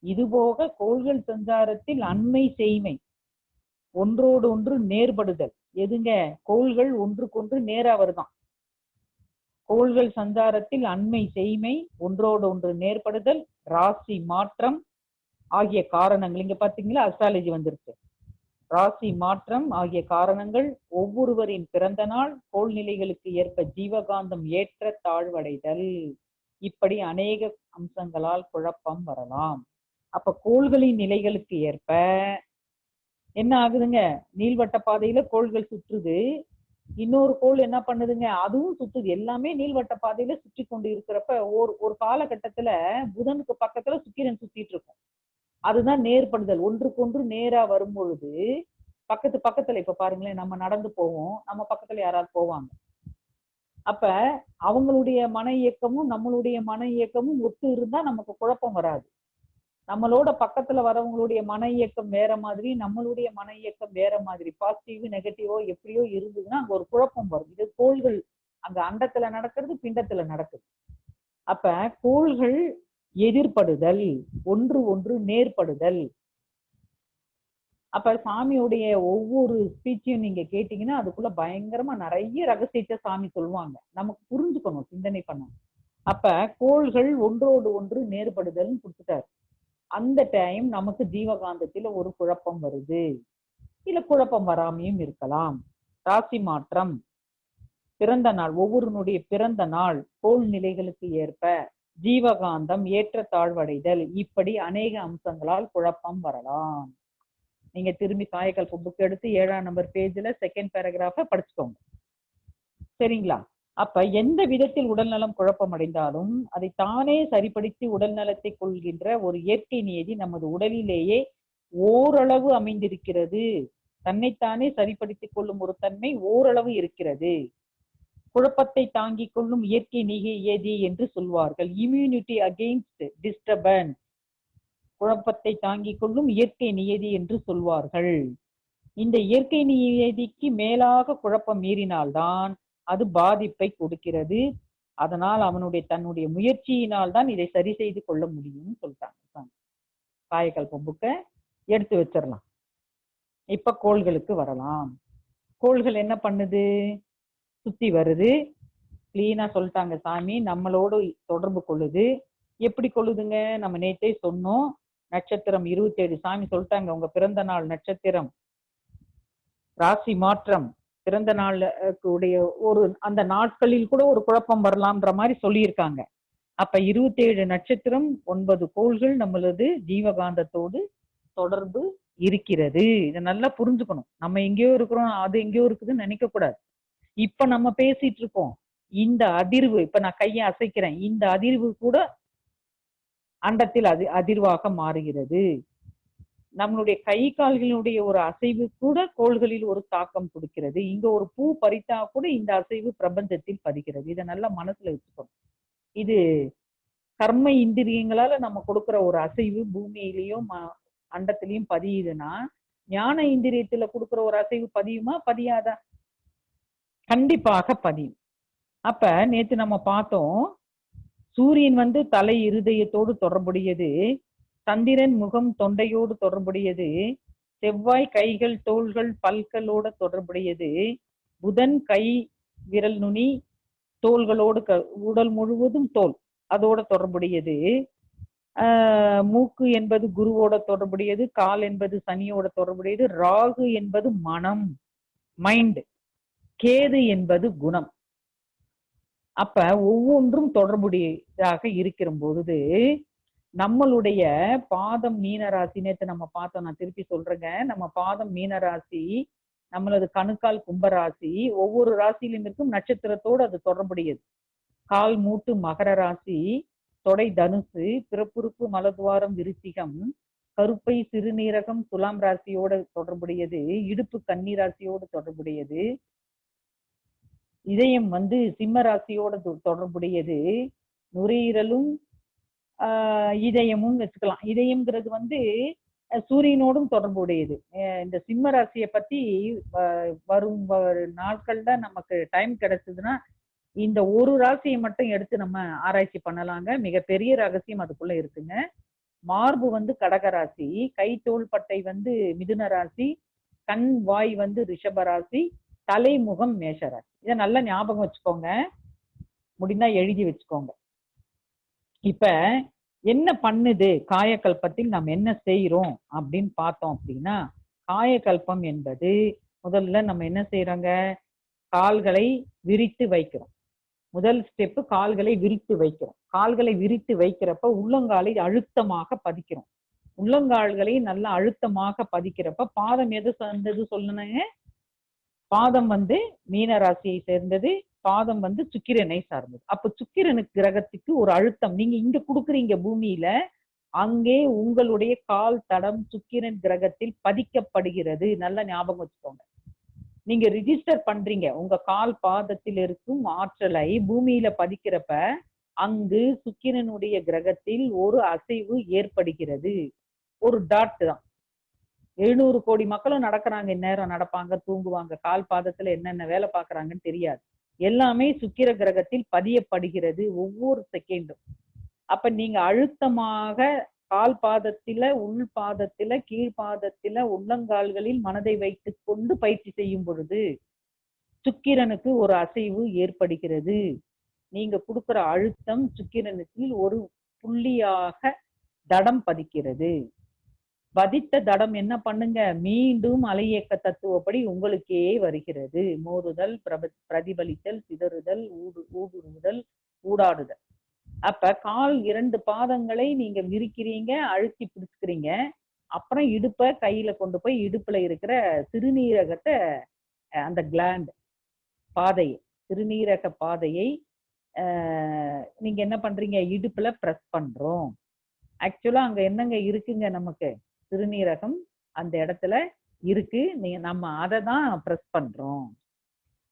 இதுபோக கோள்கள் சஞ்சாரத்தில் அண்மை செய்மை, ஒன்றோடு ஒன்று நேர்படுதல். எதுங்க? கோள்கள் ஒன்றுக்கொன்று நேரா வருதான். கோள்கள் சஞ்சாரத்தில் அண்மை செய்மை, ஒன்றோடு ஒன்று நேர்படுதல், ராசி மாற்றம் ஆகிய காரணங்கள். இங்க பாத்தீங்களா, அஸ்ட்ராலஜி வந்துருச்சு. ராசி மாற்றம் ஆகிய காரணங்கள், ஒவ்வொருவரின் பிறந்த நாள் கோள் நிலைகளுக்கு ஏற்ப ஜீவகாந்தம் ஏற்ற தாழ்வடைதல், இப்படி அநேக அம்சங்களால் குழப்பம் வரலாம். அப்ப கோள்களின் நிலைகளுக்கு ஏற்ப என்ன ஆகுதுங்க? நீள்வட்ட பாதையில கோள்கள் சுற்றுது, இன்னொரு கோள் என்ன பண்ணுதுங்க? அதுவும் சுத்துது. எல்லாமே நீள்வட்ட பாதையில சுற்றி கொண்டு இருக்கிறப்ப ஒரு காலகட்டத்துல புதனுக்கு பக்கத்துல சுக்கிரன் சுத்திட்டு இருக்கும். அதுதான் நேர்படுதல். ஒன்றுக்கொன்று நேரா வரும் பொழுது பக்கத்துல இப்ப பாருங்களேன், நம்ம நடந்து போவோம், நம்ம பக்கத்துல யாராவது போவாங்க. அப்ப அவங்களுடைய மன இயக்கமும் நம்மளுடைய மன இயக்கமும் ஒத்து இருந்தா நமக்கு குழப்பம் வராது. நம்மளோட பக்கத்துல வரவங்களுடைய மன இயக்கம் வேற மாதிரி, நம்மளுடைய மன இயக்கம் வேற மாதிரி, பாசிட்டிவ் நெகட்டிவோ எப்படியோ இருந்ததுன்னா அங்க ஒரு குழப்பம் வரும். இது கோள்கள் அங்க அண்டத்துல நடக்கிறது, பிண்டத்துல நடக்குது. அப்ப கோள்கள் எதிர்படுதல், ஒன்று ஒன்று நேர்படுதல். அப்ப சாமியுடைய ஒவ்வொரு ஸ்பீச்சையும் நீங்க கேட்டீங்கன்னா அதுக்குள்ள பயங்கரமா நிறைய ரகசியத்தை சாமி சொல்லுவாங்க. நமக்கு புரிஞ்சுக்கணும், சிந்தனை பண்ணணும். அப்ப கோள்கள் ஒன்றோடு ஒன்று நேர்படுதல் கொடுத்துட்டாரு. அந்த டைம் நமக்கு ஜீவகாந்தத்துல ஒரு குழப்பம் வருது, இல்ல குழப்பம் வராமையும் இருக்கலாம். ராசி மாற்றம், பிறந்த நாள், ஒவ்வொருனுடைய பிறந்த நாள் கோள் நிலைகளுக்கு ஏற்ப ஜீவகாந்தம் ஏற்ற தாழ்வடைதல், இப்படி அநேக அம்சங்களால் குழப்பம் வரலாம். நீங்க திரும்பி காயக்கல்ப புக் எடுத்து 7ஆம் நம்பர் பேஜ்ல 2nd பேராகிராஃப படிச்சுக்கோங்க. சரிங்களா? அப்ப எந்த விதத்தில் உடல்நலம் குழப்பம் அடைந்தாலும் அதை தானே சரிப்படுத்தி உடல் நலத்தை கொள்கின்ற ஒரு இயற்கை நியதி நமது உடலிலேயே ஓரளவு அமைந்திருக்கிறது. தன்னைத்தானே சரிப்படுத்திக் கொள்ளும் ஒரு தன்மை ஓரளவு இருக்கிறது. குழப்பத்தை தாங்கிக் கொள்ளும் இயற்கை நியதி என்று சொல்வார்கள். இம்யூனிட்டி அகெயின்ஸ்ட் டிஸ்டர்பன்ஸ், குழப்பத்தை தாங்கிக் கொள்ளும் இயற்கை நியதி என்று சொல்வார்கள். இந்த இயற்கை நியதிக்கு மேலாக குழப்பம் மீறினால்தான் அது பாதிப்பை கொடுக்கிறது. அதனால் தன்னுடைய முயற்சியினால் தான் இதை சரி செய்து கொள்ள முடியும்னு சொல்லிட்டாங்க. காயக்கல்ப புக்கை எடுத்து வச்சிடலாம். இப்ப கோள்களுக்கு வரலாம். கோள்கள் என்ன பண்ணுது? சுத்தி வருது. கிளீனா சொல்லிட்டாங்க சாமி, நம்மளோடு தொடர்பு கொள்ளுது. எப்படி கொள்ளுதுங்க? நம்ம நேற்றே சொன்னோம். நட்சத்திரம் 27 சாமி சொல்லிட்டாங்க, உங்க பிறந்த நாள் நட்சத்திரம், ராசி மாற்றம், பிறந்த நாள் உடைய ஒரு அந்த நாட்களில் கூட ஒரு குழப்பம் வரலாம்ன்ற மாதிரி சொல்லியிருக்காங்க. அப்ப 27 நட்சத்திரம் 9 கோள்கள் நம்மளது ஜீவகாந்தத்தோடு தொடர்பு இருக்கிறது. இதை நல்லா புரிஞ்சுக்கணும். நம்ம எங்கேயோ இருக்கிறோம், அது எங்கேயோ இருக்குதுன்னு நினைக்க கூடாது. இப்ப நம்ம பேசிட்டு இருக்கோம், இந்த அதிர்வு, இப்ப நான் கையை அசைக்கிறேன், இந்த அதிர்வு கூட அண்டத்தில் அதிர்வாக மாறுகிறது. நம்மளுடைய கை கால்களுடைய ஒரு அசைவு கூட கோள்களில் ஒரு தாக்கம் கொடுக்கிறது. இங்க ஒரு பூ பறித்தா கூட இந்த அசைவு பிரபஞ்சத்தில் பதிக்கிறது. இதை நல்லா மனசுல வச்சுக்கணும். இது கர்ம இந்திரியங்களால நம்ம கொடுக்கிற ஒரு அசைவு பூமியிலையும் அண்டத்திலையும் பதியுதுன்னா, ஞான இந்திரியத்துல கொடுக்கிற ஒரு அசைவு பதியுமா பதியாதா? கண்டிப்பாக பதியும். அப்ப நேத்து நம்ம பார்த்தோம், சூரியன் தலை இருதயத்தோடு தொடர்புடையது, சந்திரன் முகம் தொண்டையோடு தொடர்புடையது, செவ்வாய் கைகள் தோள்கள் பல்களோட தொடர்புடையது, புதன் கை விரல் நுனி தோள்களோடு உடல் முழுவதும் தோல் அதோட தொடர்புடையது. மூக்கு என்பது குருவோட தொடர்புடையது. கால் என்பது சனியோட தொடர்புடையது. ராகு என்பது மனம், மைண்ட். கேது என்பது குணம். அப்ப ஒவ்வொன்றும் தொடர்புடையதாக இருக்கிற பொழுது நம்மளுடைய பாதம் மீனராசி, நேற்று நம்ம பார்த்தோம், நான் திருப்பி சொல்றேங்க, நம்ம பாதம் மீனராசி, நம்மளது கணுக்கால் கும்பராசி, ஒவ்வொரு ராசியிலும் இருக்கும் நட்சத்திரத்தோடு அது தொடர்புடையது. கால் மூட்டு மகர ராசி, தொடை தனுசு, பிறப்புறுப்பு மலத்வாரம் விருச்சிகம், கருப்பை சிறுநீரகம் துலாம் ராசியோட தொடர்புடையது, இடுப்பு கன்னி ராசியோடு தொடர்புடையது, இதயம் சிம்ம ராசியோட தொடர்புடையது, நுரையீரலும் இதயமும் வச்சுக்கலாம். இதயம்ங்கிறது சூரியனோடும் தொடர்புடையது. இந்த சிம்ம ராசியை பத்தி வரும் நாட்கள்ல நமக்கு டைம் கிடைச்சதுன்னா இந்த ஒரு ராசியை மட்டும் எடுத்து நம்ம ஆராய்ச்சி பண்ணலாங்க. மிகப்பெரிய ரகசியம் அதுக்குள்ள இருக்குங்க. மார்பு கடக ராசி, கை தோள் பட்டை மிதுன ராசி, கண் வாய் ரிஷப ராசி, தலைமுகம் மேஷ ராசி. இதை நல்லா ஞாபகம் வச்சுக்கோங்க, முடிந்தா எழுதி வச்சுக்கோங்க. இப்ப என்ன பண்ணுது காயக்கல்பத்தில் நாம் என்ன செய்யறோம் அப்படின்னு பார்த்தோம் அப்படின்னா, காயக்கல்பம் என்பது முதல்ல நம்ம என்ன செய்யறோங்க, கால்களை விரித்து வைக்கிறோம். முதல் ஸ்டெப்பு கால்களை விரித்து வைக்கிறோம். கால்களை விரித்து வைக்கிறப்ப உள்ளங்காலை அழுத்தமாக பதிக்கிறோம். உள்ளங்கால்களை நல்லா அழுத்தமாக பதிக்கிறப்ப பாதம் எது சேர்ந்தது சொல்லணுங்க, பாதம் மீன ராசியை சேர்ந்தது, பாதம் சுக்கிரனை சார்ந்தது. அப்ப சுக்கிரனுக்கு கிரகத்துக்கு ஒரு அழுத்தம் நீங்க இங்க கொடுக்குறீங்க பூமியில, அங்கே உங்களுடைய கால் தடம் சுக்கிரன் கிரகத்தில் பதிக்கப்படுகிறது. நல்லா ஞாபகம் வச்சுக்கோங்க. நீங்க ரிஜிஸ்டர் பண்றீங்க, உங்க கால் பாதத்தில் இருக்கும் ஆற்றலை பூமியில பதிக்கிறப்ப அங்கு சுக்கிரனுடைய கிரகத்தில் ஒரு அசைவு ஏற்படுகிறது. ஒரு டாட் தான். 700 கோடி மக்களும் நடக்கிறாங்க, இந்நேரம் நடப்பாங்க, தூங்குவாங்க, கால் பாதத்துல என்னென்ன வேலை பாக்குறாங்கன்னு தெரியாது. எல்லாமே சுக்கிர கிரகத்தில் பதியப்படுகிறது ஒவ்வொரு செகண்டும். அப்ப நீங்க அழுத்தமாக கால் பாதத்தில, உள் பாதத்தில, கீழ்பாதத்தில, உள்ளங்கால்களில் மனதை வைத்துக் கொண்டு பயிற்சி செய்யும் பொழுது சுக்கிரனுக்கு ஒரு அசைவு ஏற்படுகிறது. நீங்க கொடுக்கிற அழுத்தம் சுக்கிரனுக்கு ஒரு புள்ளியாக தடம் பதிக்கிறது. பதித்த தடம் என்ன பண்ணுங்க, மீண்டும் அலையியக்க தத்துவப்படி உங்களுக்கே வருகிறது. மோதுதல், பிரதிபலித்தல், சிதறுதல், ஊடுருவுதல், ஊடாடுதல். அப்ப கால் 2 பாதங்களை நீங்க விரிக்கிறீங்க, அழுத்தி பிடிச்சுக்கிறீங்க. அப்புறம் இடுப்பை கையில கொண்டு போய் இடுப்புல இருக்கிற சிறுநீரகத்தை, அந்த கிளாண்ட் பாதையை, சிறுநீரக பாதையை நீங்க என்ன பண்றீங்க, இடுப்புல பிரஸ் பண்றோம். ஆக்சுவலா அங்க என்னங்க இருக்குங்க, நமக்கு சிறுநீரகம் அந்த இடத்துல இருக்கு, நம்ம அதை தான் பிரஸ் பண்றோம்.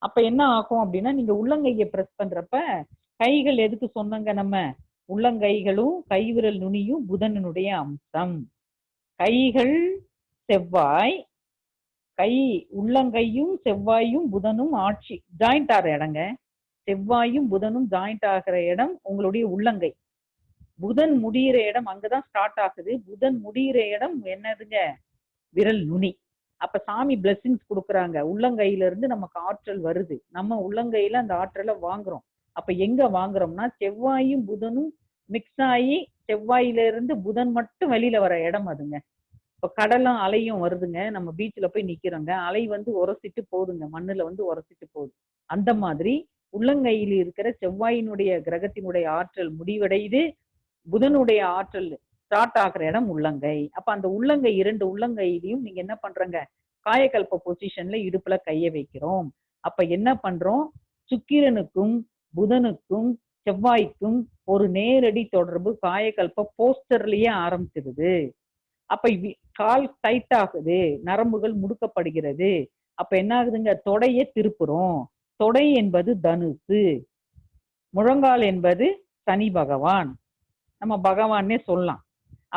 அப்ப என்ன ஆகும் அப்படின்னா, நீங்க உள்ளங்கையை பிரஸ் பண்றப்ப கைகள் எதுக்கு சொன்னங்க, நம்ம உள்ளங்கைகளும் கைவிரல் நுனியும் புதனுடைய அம்சம். கைகள் செவ்வாய், கை உள்ளங்கையும் செவ்வாயும் புதனும் ஆட்சி ஜாயிண்ட் ஆகிற இடங்க. செவ்வாயும் புதனும் ஜாயிண்ட் ஆகிற இடம் உங்களுடைய உள்ளங்கை. புதன் முடிகிற இடம் அங்கதான் ஸ்டார்ட் ஆகுது. புதன் முடிகிற இடம் என்னதுங்க, விரல் நுனி. அப்ப சாமி பிளெஸிங்ஸ் கொடுக்குறாங்க, உள்ளங்கையில இருந்து நமக்கு ஆற்றல் வருது, நம்ம உள்ளங்கையில அந்த ஆற்றலை வாங்குறோம். அப்ப எங்க வாங்குறோம்னா, செவ்வாயும் புதனும் மிக்ஸ் ஆகி செவ்வாயில இருந்து புதன் மட்டும் வெளியில வர இடம் அதுங்க. இப்ப கடலும் அலையும் வருதுங்க, நம்ம பீச்ல போய் நிக்கிறோங்க, அலை உரசிட்டு போகுதுங்க, மண்ணுல உரசிட்டு போகுது. அந்த மாதிரி உள்ளங்கையில் இருக்கிற செவ்வாயினுடைய கிரகத்தினுடைய ஆற்றல் முடிவடையுது, புதனுடைய ஆற்றல் ஸ்டார்ட் ஆகிற இடம் உள்ளங்கை. அப்ப அந்த உள்ளங்கை 2 உள்ளங்கையிலையும் நீங்க என்ன பண்றங்க, காயக்கல்ப பொசிஷன்ல இடுப்புல கைய வைக்கிறோம். அப்ப என்ன பண்றோம், சுக்கிரனுக்கும் புதனுக்கும் செவ்வாய்க்கும் ஒரு நேரடி தொடர்பு காயக்கல்ப போஸ்டர்லயே ஆரம்பிச்சிருது. அப்ப கால் டைட் ஆகுது, நரம்புகள் முடுக்கப்படுகிறது. அப்ப என்ன ஆகுதுங்க, தொடைய திருப்புறோம். தொடை என்பது தனுசு, முழங்கால் என்பது சனி பகவான், நம்ம பகவானே சொல்லலாம்.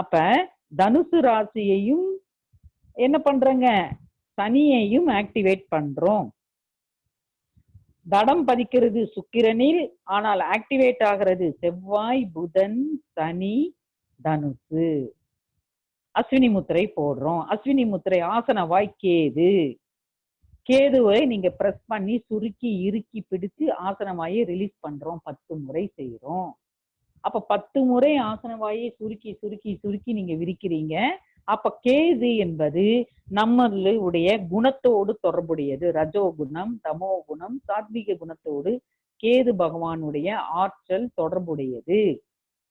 அப்ப தனுசு ராசியையும் என்ன பண்றங்க, சனியையும் ஆக்டிவேட் பண்றோம். தடம் பதிக்கிறது சுக்கிரனில், ஆனால் ஆக்டிவேட் ஆகிறது செவ்வாய், புதன், சனி, தனுசு. அஸ்வினி முத்திரை போடுறோம். அஸ்வினி முத்திரை ஆசன வாய் கேது. கேதுவை நீங்க பிரஸ் பண்ணி சுருக்கி இறுக்கி பிடிச்சு ஆசன வாயை ரிலீஸ் பண்றோம், 10 முறை செய்யறோம். அப்ப 10 முறை ஆசன வாயை சுருக்கி சுருக்கி சுருக்கி நீங்க விரிக்கிறீங்க. அப்ப கேது என்பது நம்மளுடைய குணத்தோடு தொடர்புடையது. ரஜோ குணம், தமோ குணம், சாத்விக குணத்தோடு கேது பகவானுடைய ஆற்றல் தொடர்புடையது.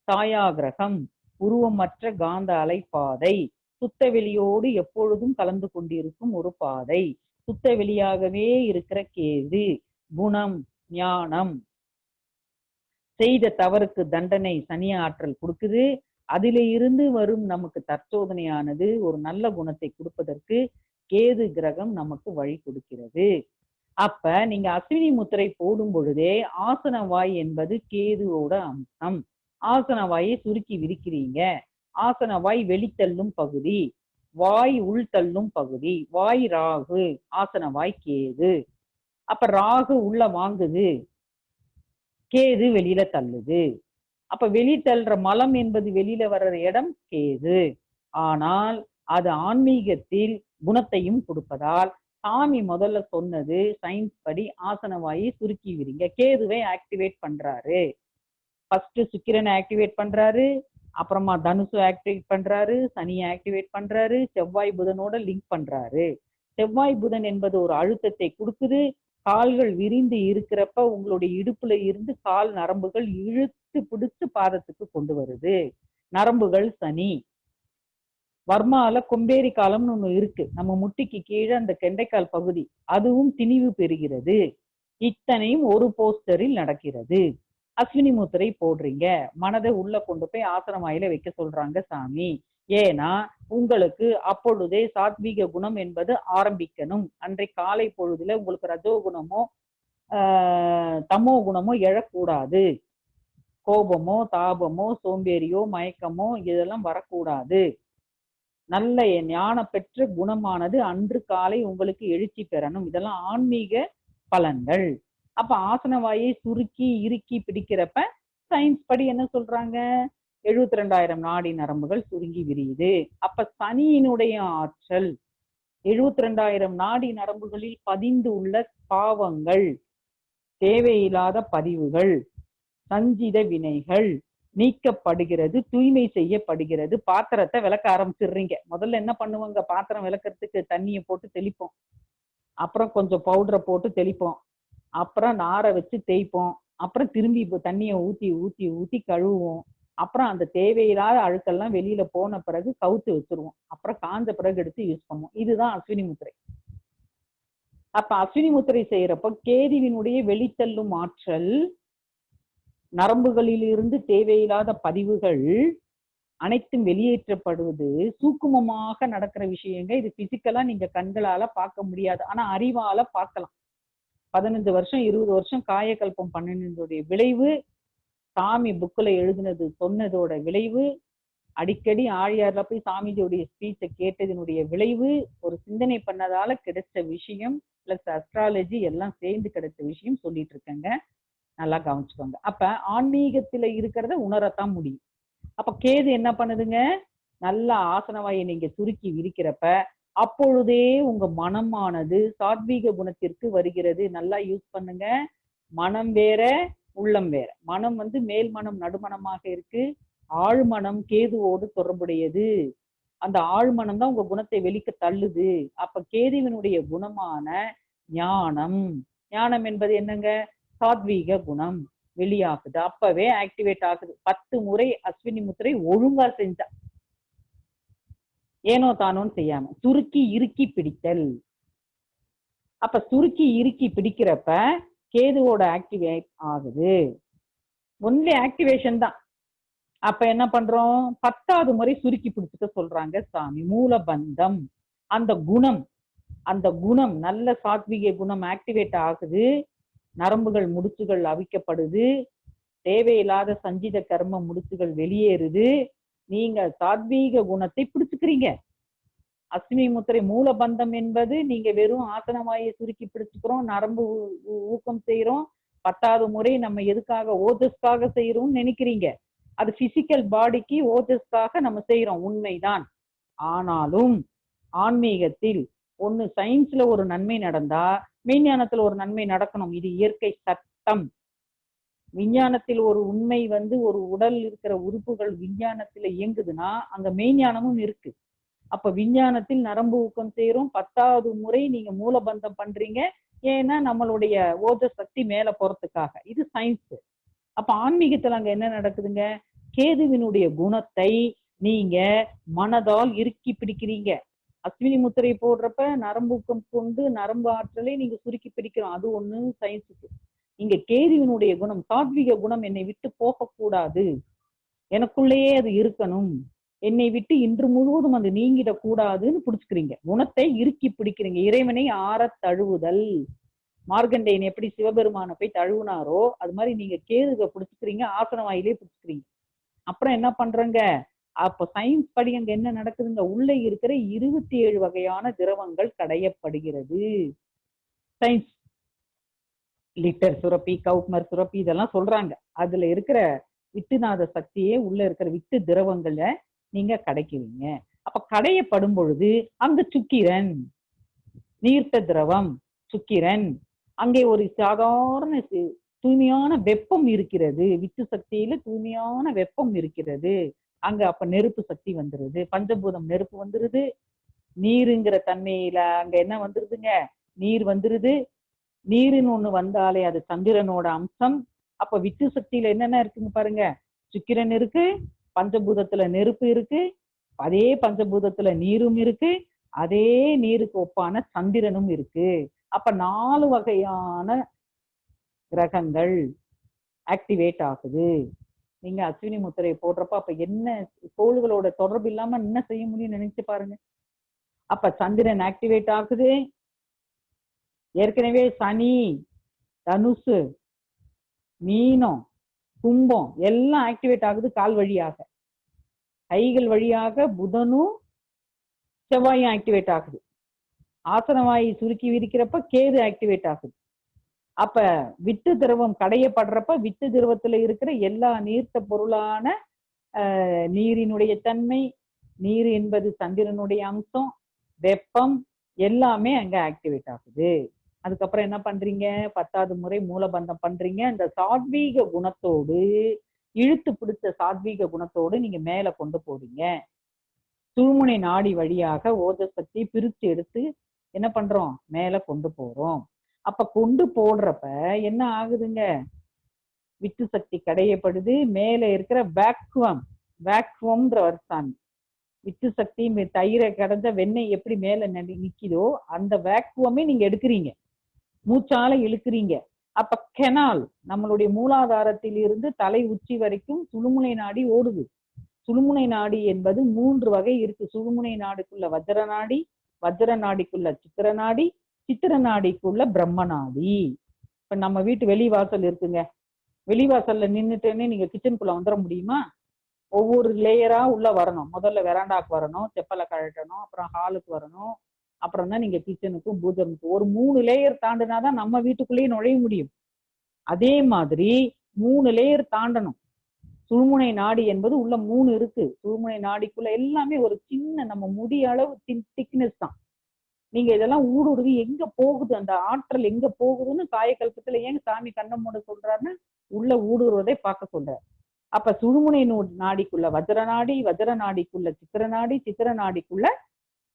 சாயாகிரகம், உருவமற்ற காந்த அலைப்பாதை, சுத்த வெளியோடு எப்பொழுதும் கலந்து கொண்டிருக்கும் ஒரு பாதை, சுத்த வெளியாகவே இருக்கிற கேது. குணம், ஞானம், செய்த தவறுக்கு தண்டனை சனி ஆற்றல் கொடுக்குது. அதில இருந்து வரும் நமக்கு தற்சோதனையானது ஒரு நல்ல குணத்தை கொடுப்பதற்கு கேது கிரகம் நமக்கு வழி கொடுக்கிறது. அப்ப நீங்க அஸ்வினி முத்திரை போடும் பொழுதே ஆசன வாய் என்பது கேதுவோட அம்சம். ஆசன வாயை சுருக்கி விரிக்கிறீங்க. ஆசன வாய் வெளித்தள்ளும் பகுதி, வாய் உள்தள்ளும் பகுதி. வாய் ராகு, ஆசன வாய் கேது. அப்ப ராகு உள்ள வாங்குது, கேது வெளியில தள்ளுது. அப்ப வெளி தள்ளுற மலம் என்பது வெளியில வர்ற இடம் கேது. ஆனால் அது ஆன்மீகத்தில் குணத்தையும் கொடுப்பதால் சாமி முதல்ல சொன்னது சயின்ஸ் படி ஆசன வாயை சுருக்கி விரிங்க. கேதுவை ஆக்டிவேட் பண்றாரு. ஃபர்ஸ்ட் சுக்கிரனை ஆக்டிவேட் பண்றாரு, அப்புறமா தனுசு ஆக்டிவேட் பண்றாரு, சனியை ஆக்டிவேட் பண்றாரு, செவ்வாய் புதனோட லிங்க் பண்றாரு. செவ்வாய் புதன் என்பது ஒரு அழுத்தத்தை கொடுக்குது. கால்கள் விரிந்து இருக்கிறப்ப உங்களுடைய இடுப்புல இருந்து கால் நரம்புகள் இழுத்து பிடிச்சு பாதத்துக்கு கொண்டு வருது. நரம்புகள் சனி. வர்மால கொம்பேரி காலம்னு ஒண்ணு இருக்கு, நம்ம முட்டிக்கு கீழே அந்த கெண்டைக்கால் பகுதி, அதுவும் திணிவு பெறுகிறது. இத்தனையும் ஒரு போஸ்டரில் நடக்கிறது. அஸ்வினி முத்திரை போடுறீங்க, மனதை உள்ள கொண்டு போய் ஆசன வாயில வைக்க சொல்றாங்க சாமி. ஏன்னா உங்களுக்கு அப்பொழுதே சாத்வீக குணம் என்பது ஆரம்பிக்கணும். அன்றைக்கு காலை பொழுதுல உங்களுக்கு ரஜோ குணமோ தமோ குணமோ எழக்கூடாது. கோபமோ தாபமோ சோம்பேறியோ மயக்கமோ இதெல்லாம் வரக்கூடாது. நல்ல ஞான பெற்ற குணமானது அன்று காலை உங்களுக்கு எழுச்சி பெறணும். இதெல்லாம் ஆன்மீக பலன்கள். அப்ப ஆசன வாயை சுருக்கி இறுக்கி பிடிக்கிறப்ப சயின்ஸ் படி என்ன சொல்றாங்க, 72,000 நாடி நரம்புகள் சுருங்கி விரியுது. அப்ப சனியினுடைய ஆற்றல் 72,000 நாடி நரம்புகளில் பதிந்து உள்ள பாவங்கள், தேவையில்லாத பதிவுகள், சஞ்சித வினைகள் நீக்கப்படுகிறது, தூய்மை செய்யப்படுகிறது. பாத்திரத்தை விளக்க ஆரம்பிச்சிடுறீங்க. முதல்ல என்ன பண்ணுவாங்க, பாத்திரம் விளக்கறதுக்கு தண்ணியை போட்டு தெளிப்போம், அப்புறம் கொஞ்சம் பவுடரை போட்டு தெளிப்போம், அப்புறம் நாரை வச்சு தேய்ப்போம், அப்புறம் திரும்பி தண்ணியை ஊத்தி ஊத்தி ஊத்தி கழுவுவோம். அப்புறம் அந்த தேவையில்லாத அழுக்கெல்லாம் வெளியில போன பிறகு கவுத்து வச்சிருவோம். அப்புறம் காஞ்ச பிறகு எடுத்து யூஸ் பண்ணுவோம். இதுதான் அஸ்வினி முத்திரை. அப்ப அஸ்வினி முத்திரை செய்யறப்ப கேதுவினுடைய வெளித்தள்ளும் ஆற்றல், நரம்புகளில் இருந்து தேவையில்லாத பதிவுகள் அனைத்தும் வெளியேற்றப்படுவது சூக்குமமாக நடக்கிற விஷயங்க. இது பிசிக்கலா நீங்க கண்களால பார்க்க முடியாது, ஆனா அறிவால பார்க்கலாம். 15 வருஷம் 20 வருஷம் காயக்கல்பம் பண்ணினதுடைய விளைவு, சாமி புக்ல எழுதினது சொன்னதோட விளைவு, அடிக்கடி ஆழியார்ல போய் சாமிஜியோடைய ஸ்பீச்சை கேட்டதனுடைய விளைவு, ஒரு சிந்தனை பண்ணதால கிடைச்ச விஷயம், பிளஸ் அஸ்ட்ராலஜி எல்லாம் சேர்ந்து கிடைச்ச விஷயம் சொல்லிட்டு இருக்கேங்க. நல்லா கவனிச்சுக்கோங்க. அப்ப ஆன்மீகத்துல இருக்கிறத உணரத்தான் முடியும். அப்ப கேது என்ன பண்ணுதுங்க, நல்ல ஆசனவாயை நீங்க சுருக்கி விரிக்கிறப்ப அப்பொழுதே உங்க மனமானது சாத்வீக குணத்திற்கு வருகிறது. நல்லா யூஸ் பண்ணுங்க. மனம் வேற உள்ளம் வேற. மனம் மேல் மனம் நடுமணமாக இருக்கு, ஆழ்மனம் கேதுவோடு தொடர்புடையது. அந்த ஆழ்மனம் தான் உங்க குணத்தை வெளிக்க தள்ளுது. அப்ப கேதுவினுடைய குணமான ஞானம், ஞானம் என்பது என்னங்க, சாத்வீக குணம் வெளியாகுது. அப்பவே ஆக்டிவேட் ஆகுது. 10 முறை அஸ்வினி முத்திரை ஒழுங்கா செஞ்சா, ஏனோ தானோன்னு செய்யாம சுருக்கி இறுக்கி பிடித்தல். அப்ப சுருக்கி இறுக்கி பிடிக்கிறப்ப கேதுவோட ஆக்டிவேட் ஆகுது. ஒன்லி ஆக்டிவேஷன் தான். அப்ப என்ன பண்றோம், 10வது முறை சுருக்கி பிடிச்சுக்க சொல்றாங்க சாமி. மூலபந்தம், அந்த குணம், அந்த குணம் நல்ல சாத்வீக குணம் ஆக்டிவேட் ஆகுது. நரம்புகள் முடிச்சுகள் அவிக்கப்படுது, தேவையில்லாத சஞ்சித கர்ம முடிச்சுகள் வெளியேறுது. நீங்க சாத்வீக குணத்தை பிடிச்சுக்கிறீங்க. அஸ்வினி முத்திரை மூலபந்தம் என்பது நீங்க வெறும் ஆசனவாயை சுருக்கி பிடிச்சுக்கிறோம், நரம்பு ஊக்கம் செய்யறோம். 10வது முறை நம்ம எதுக்காக, ஓஜஸ்க்காக செய்யறோம்னு நினைக்கிறீங்க. அது பிசிக்கல் பாடிக்கு ஓஜஸ்க்காக நம்ம செய்யறோம், உண்மைதான். ஆனாலும் ஆன்மீகத்தில் ஒண்ணு சயின்ஸ்ல ஒரு நன்மை நடந்தா மெய்ஞானத்துல ஒரு நன்மை நடக்கணும். இது இயற்கை சட்டம். விஞ்ஞானத்தில் ஒரு உண்மை ஒரு உடல் இருக்கிற உறுப்புகள் விஞ்ஞானத்துல இயங்குதுன்னா அங்க மெய்ஞானமும் இருக்கு. அப்ப விஞ்ஞானத்தில் நரம்பு ஊக்கம் சேரும். 10வது முறை நீங்க மூலபந்தம் பண்றீங்க. ஏன்னா நம்மளுடைய ஓஜ சக்தி மேல போறதுக்காக. இது சயின்ஸ். அப்ப ஆன்மீகத்துல அங்க என்ன நடக்குதுங்க? கேதுவினுடைய குணத்தை நீங்க மனதால் இறுக்கி பிடிக்கிறீங்க. அஸ்வினி முத்திரை போடுறப்ப நரம்பூக்கம் கொண்டு நரம்பு ஆற்றலை நீங்க சுருக்கி பிடிக்கிறோம். அது ஒண்ணு சயின்ஸுக்கு. இங்க கேதுவினுடைய குணம், சாத்விக குணம் என்னை விட்டு போகக்கூடாது, எனக்குள்ளேயே அது இருக்கணும், என்னை விட்டு இன்று முழுவதும் அது நீங்கிடக் கூடாதுன்னு பிடிச்சுக்கிறீங்க. குணத்தை இறுக்கி பிடிக்கிறீங்க. இறைவனை ஆற தழுவுதல். மார்கண்டேயன் எப்படி சிவபெருமான போய் தழுவுனாரோ அது மாதிரி நீங்க கேதுவை பிடிச்சுக்கிறீங்க, ஆசன வாயிலே பிடிச்சுக்கிறீங்க. அப்புறம் என்ன பண்றங்க? அப்ப சயின்ஸ் படி அங்க என்ன நடக்குதுங்க? உள்ள இருக்கிற 27 வகையான திரவங்கள் கடையப்படுகிறது. சயின்ஸ் லிட்டர் சுரப்பி, கவுட்மர் சுரப்பி இதெல்லாம் சொல்றாங்க. அதுல இருக்கிற விட்டுநாத சக்தியே உள்ள இருக்கிற விட்டு திரவங்களை நீங்க கடைக்கிறீங்க. அப்ப கடையப்படும் பொழுது அங்க சுக்கிரன், நீர்த்த திரவம் சுக்கிரன், அங்கே ஒரு சாதாரண தூய்மையான வெப்பம் இருக்கிறது. விட்டு சக்தியில தூய்மையான வெப்பம் இருக்கிறது. அங்க அப்ப நெருப்பு சக்தி வந்துருது. பஞ்சபூதம் நெருப்பு வந்துருது. நீருங்கிற தன்மையில அங்க என்ன வந்துருதுங்க? நீர் வந்துருது. நீருன்னு ஒண்ணு வந்தாலே அது சந்திரனோட அம்சம். அப்ப விட்டு சக்தியில என்னென்ன இருக்குங்க பாருங்க. சுக்கிரன் இருக்கு, பஞ்சபூதத்துல நெருப்பு இருக்கு, அதே பஞ்சபூதத்துல நீரும் இருக்கு, அதே நீருக்கு ஒப்பான சந்திரனும் இருக்கு. அப்ப 4 வகையான கிரகங்கள் ஆக்டிவேட் ஆகுது. நீங்க அஸ்வினி முத்திரை போடுறப்ப அப்ப என்ன கோள்களோட தொடர்பு இல்லாம என்ன செய்ய முடியும் நினைச்சு பாருங்க. அப்ப சந்திரன் ஆக்டிவேட் ஆகுது. ஏற்கனவே சனி, தனுசு, மீனம், கும்பம் எல்லாம் ஆக்டிவேட் ஆகுது கால் வழியாக. கைகள் வழியாக புதனும் செவ்வாயும் ஆக்டிவேட் ஆகுது. ஆசனவாயி சுருக்கி விரிக்கிறப்ப கேது ஆக்டிவேட் ஆகுது. அப்ப விட்டு திரவம் கடையப்படுறப்ப விட்டு திரவத்துல இருக்கிற எல்லா நீர்த்த பொருளான நீரினுடைய தன்மை, நீர் என்பது சந்திரனுடைய அம்சம், வெப்பம் எல்லாமே அங்க ஆக்டிவேட் ஆகுது. அதுக்கப்புறம் என்ன பண்றீங்க? 10வது முறை மூலபந்தம் பண்றீங்க. அந்த சாத்வீக குணத்தோடு, இழுத்து பிடிச்ச சாத்வீக குணத்தோடு நீங்க மேல கொண்டு போறீங்க. சுழுமுனை நாடி வழியாக ஓஜ சக்தி பிரிச்சு எடுத்து என்ன பண்றோம்? மேல கொண்டு போறோம். அப்ப கொண்டு போடுறப்ப என்ன ஆகுதுங்க? விட்டு சக்தி கடையப்படுது. மேல இருக்கிற வேக்குவம்ன்ற வருஷம் விட்டு சக்தி தயிரை கடைஞ்ச வெண்ணெய் எப்படி மேல நிக்குதோ அந்த வேக்குவமே நீங்க எடுக்கிறீங்க, மூச்சால இழுக்கிறீங்க. அப்ப கெனால் நம்மளுடைய மூலாதாரத்தில் இருந்து தலை உச்சி வரைக்கும் சுழுமுனை நாடி ஓடுது. சுழுமுனை நாடி என்பது 3 வகை இருக்கு. சுழுமுனை நாடிக்குள்ள வஜ்ர நாடி, வஜ்ர நாடிக்குள்ள சித்திர நாடி, சித்திர நாடிக்குள்ள பிரம்ம நாடி. இப்ப நம்ம வீட்டு வெளிவாசல் இருக்குங்க. வெளிவாசல்ல நின்னுட்டேன்னே நீங்க கிச்சனுக்குள்ள வந்துட முடியுமா? ஒவ்வொரு லேயரா உள்ள வரணும். முதல்ல வெராண்டாக்கு வரணும், செப்பலை கழட்டணும், அப்புறம் ஹாலுக்கு வரணும், அப்புறம் தான் நீங்க கிச்சனுக்கும் பூஜனுக்கும் ஒரு 3 லேயர் தாண்டினாதான் நம்ம வீட்டுக்குள்ளேயே நுழைய முடியும். அதே மாதிரி 3 லேயர் தாண்டணும். சுழுமுனை நாடி என்பது உள்ள 3 இருக்கு. சுழுமுனை நாடிக்குள்ள எல்லாமே ஒரு சின்ன நம்ம முடி அளவு திக்னஸ் தான். நீங்க இதெல்லாம் ஊடுருவி எங்க போகுது, அந்த ஆற்றல் எங்க போகுதுன்னு காயக்கல்பத்துல ஏன் சாமி கண்ணம் மூட சொல்றாருன்னா உள்ள ஊடுருவதை பார்க்க சொல்றாரு. அப்ப சுழுமுனை நாடிக்குள்ள வஜ்ர நாடி, வஜ்ர நாடிக்குள்ள சித்திர நாடி, சித்திர நாடிக்குள்ள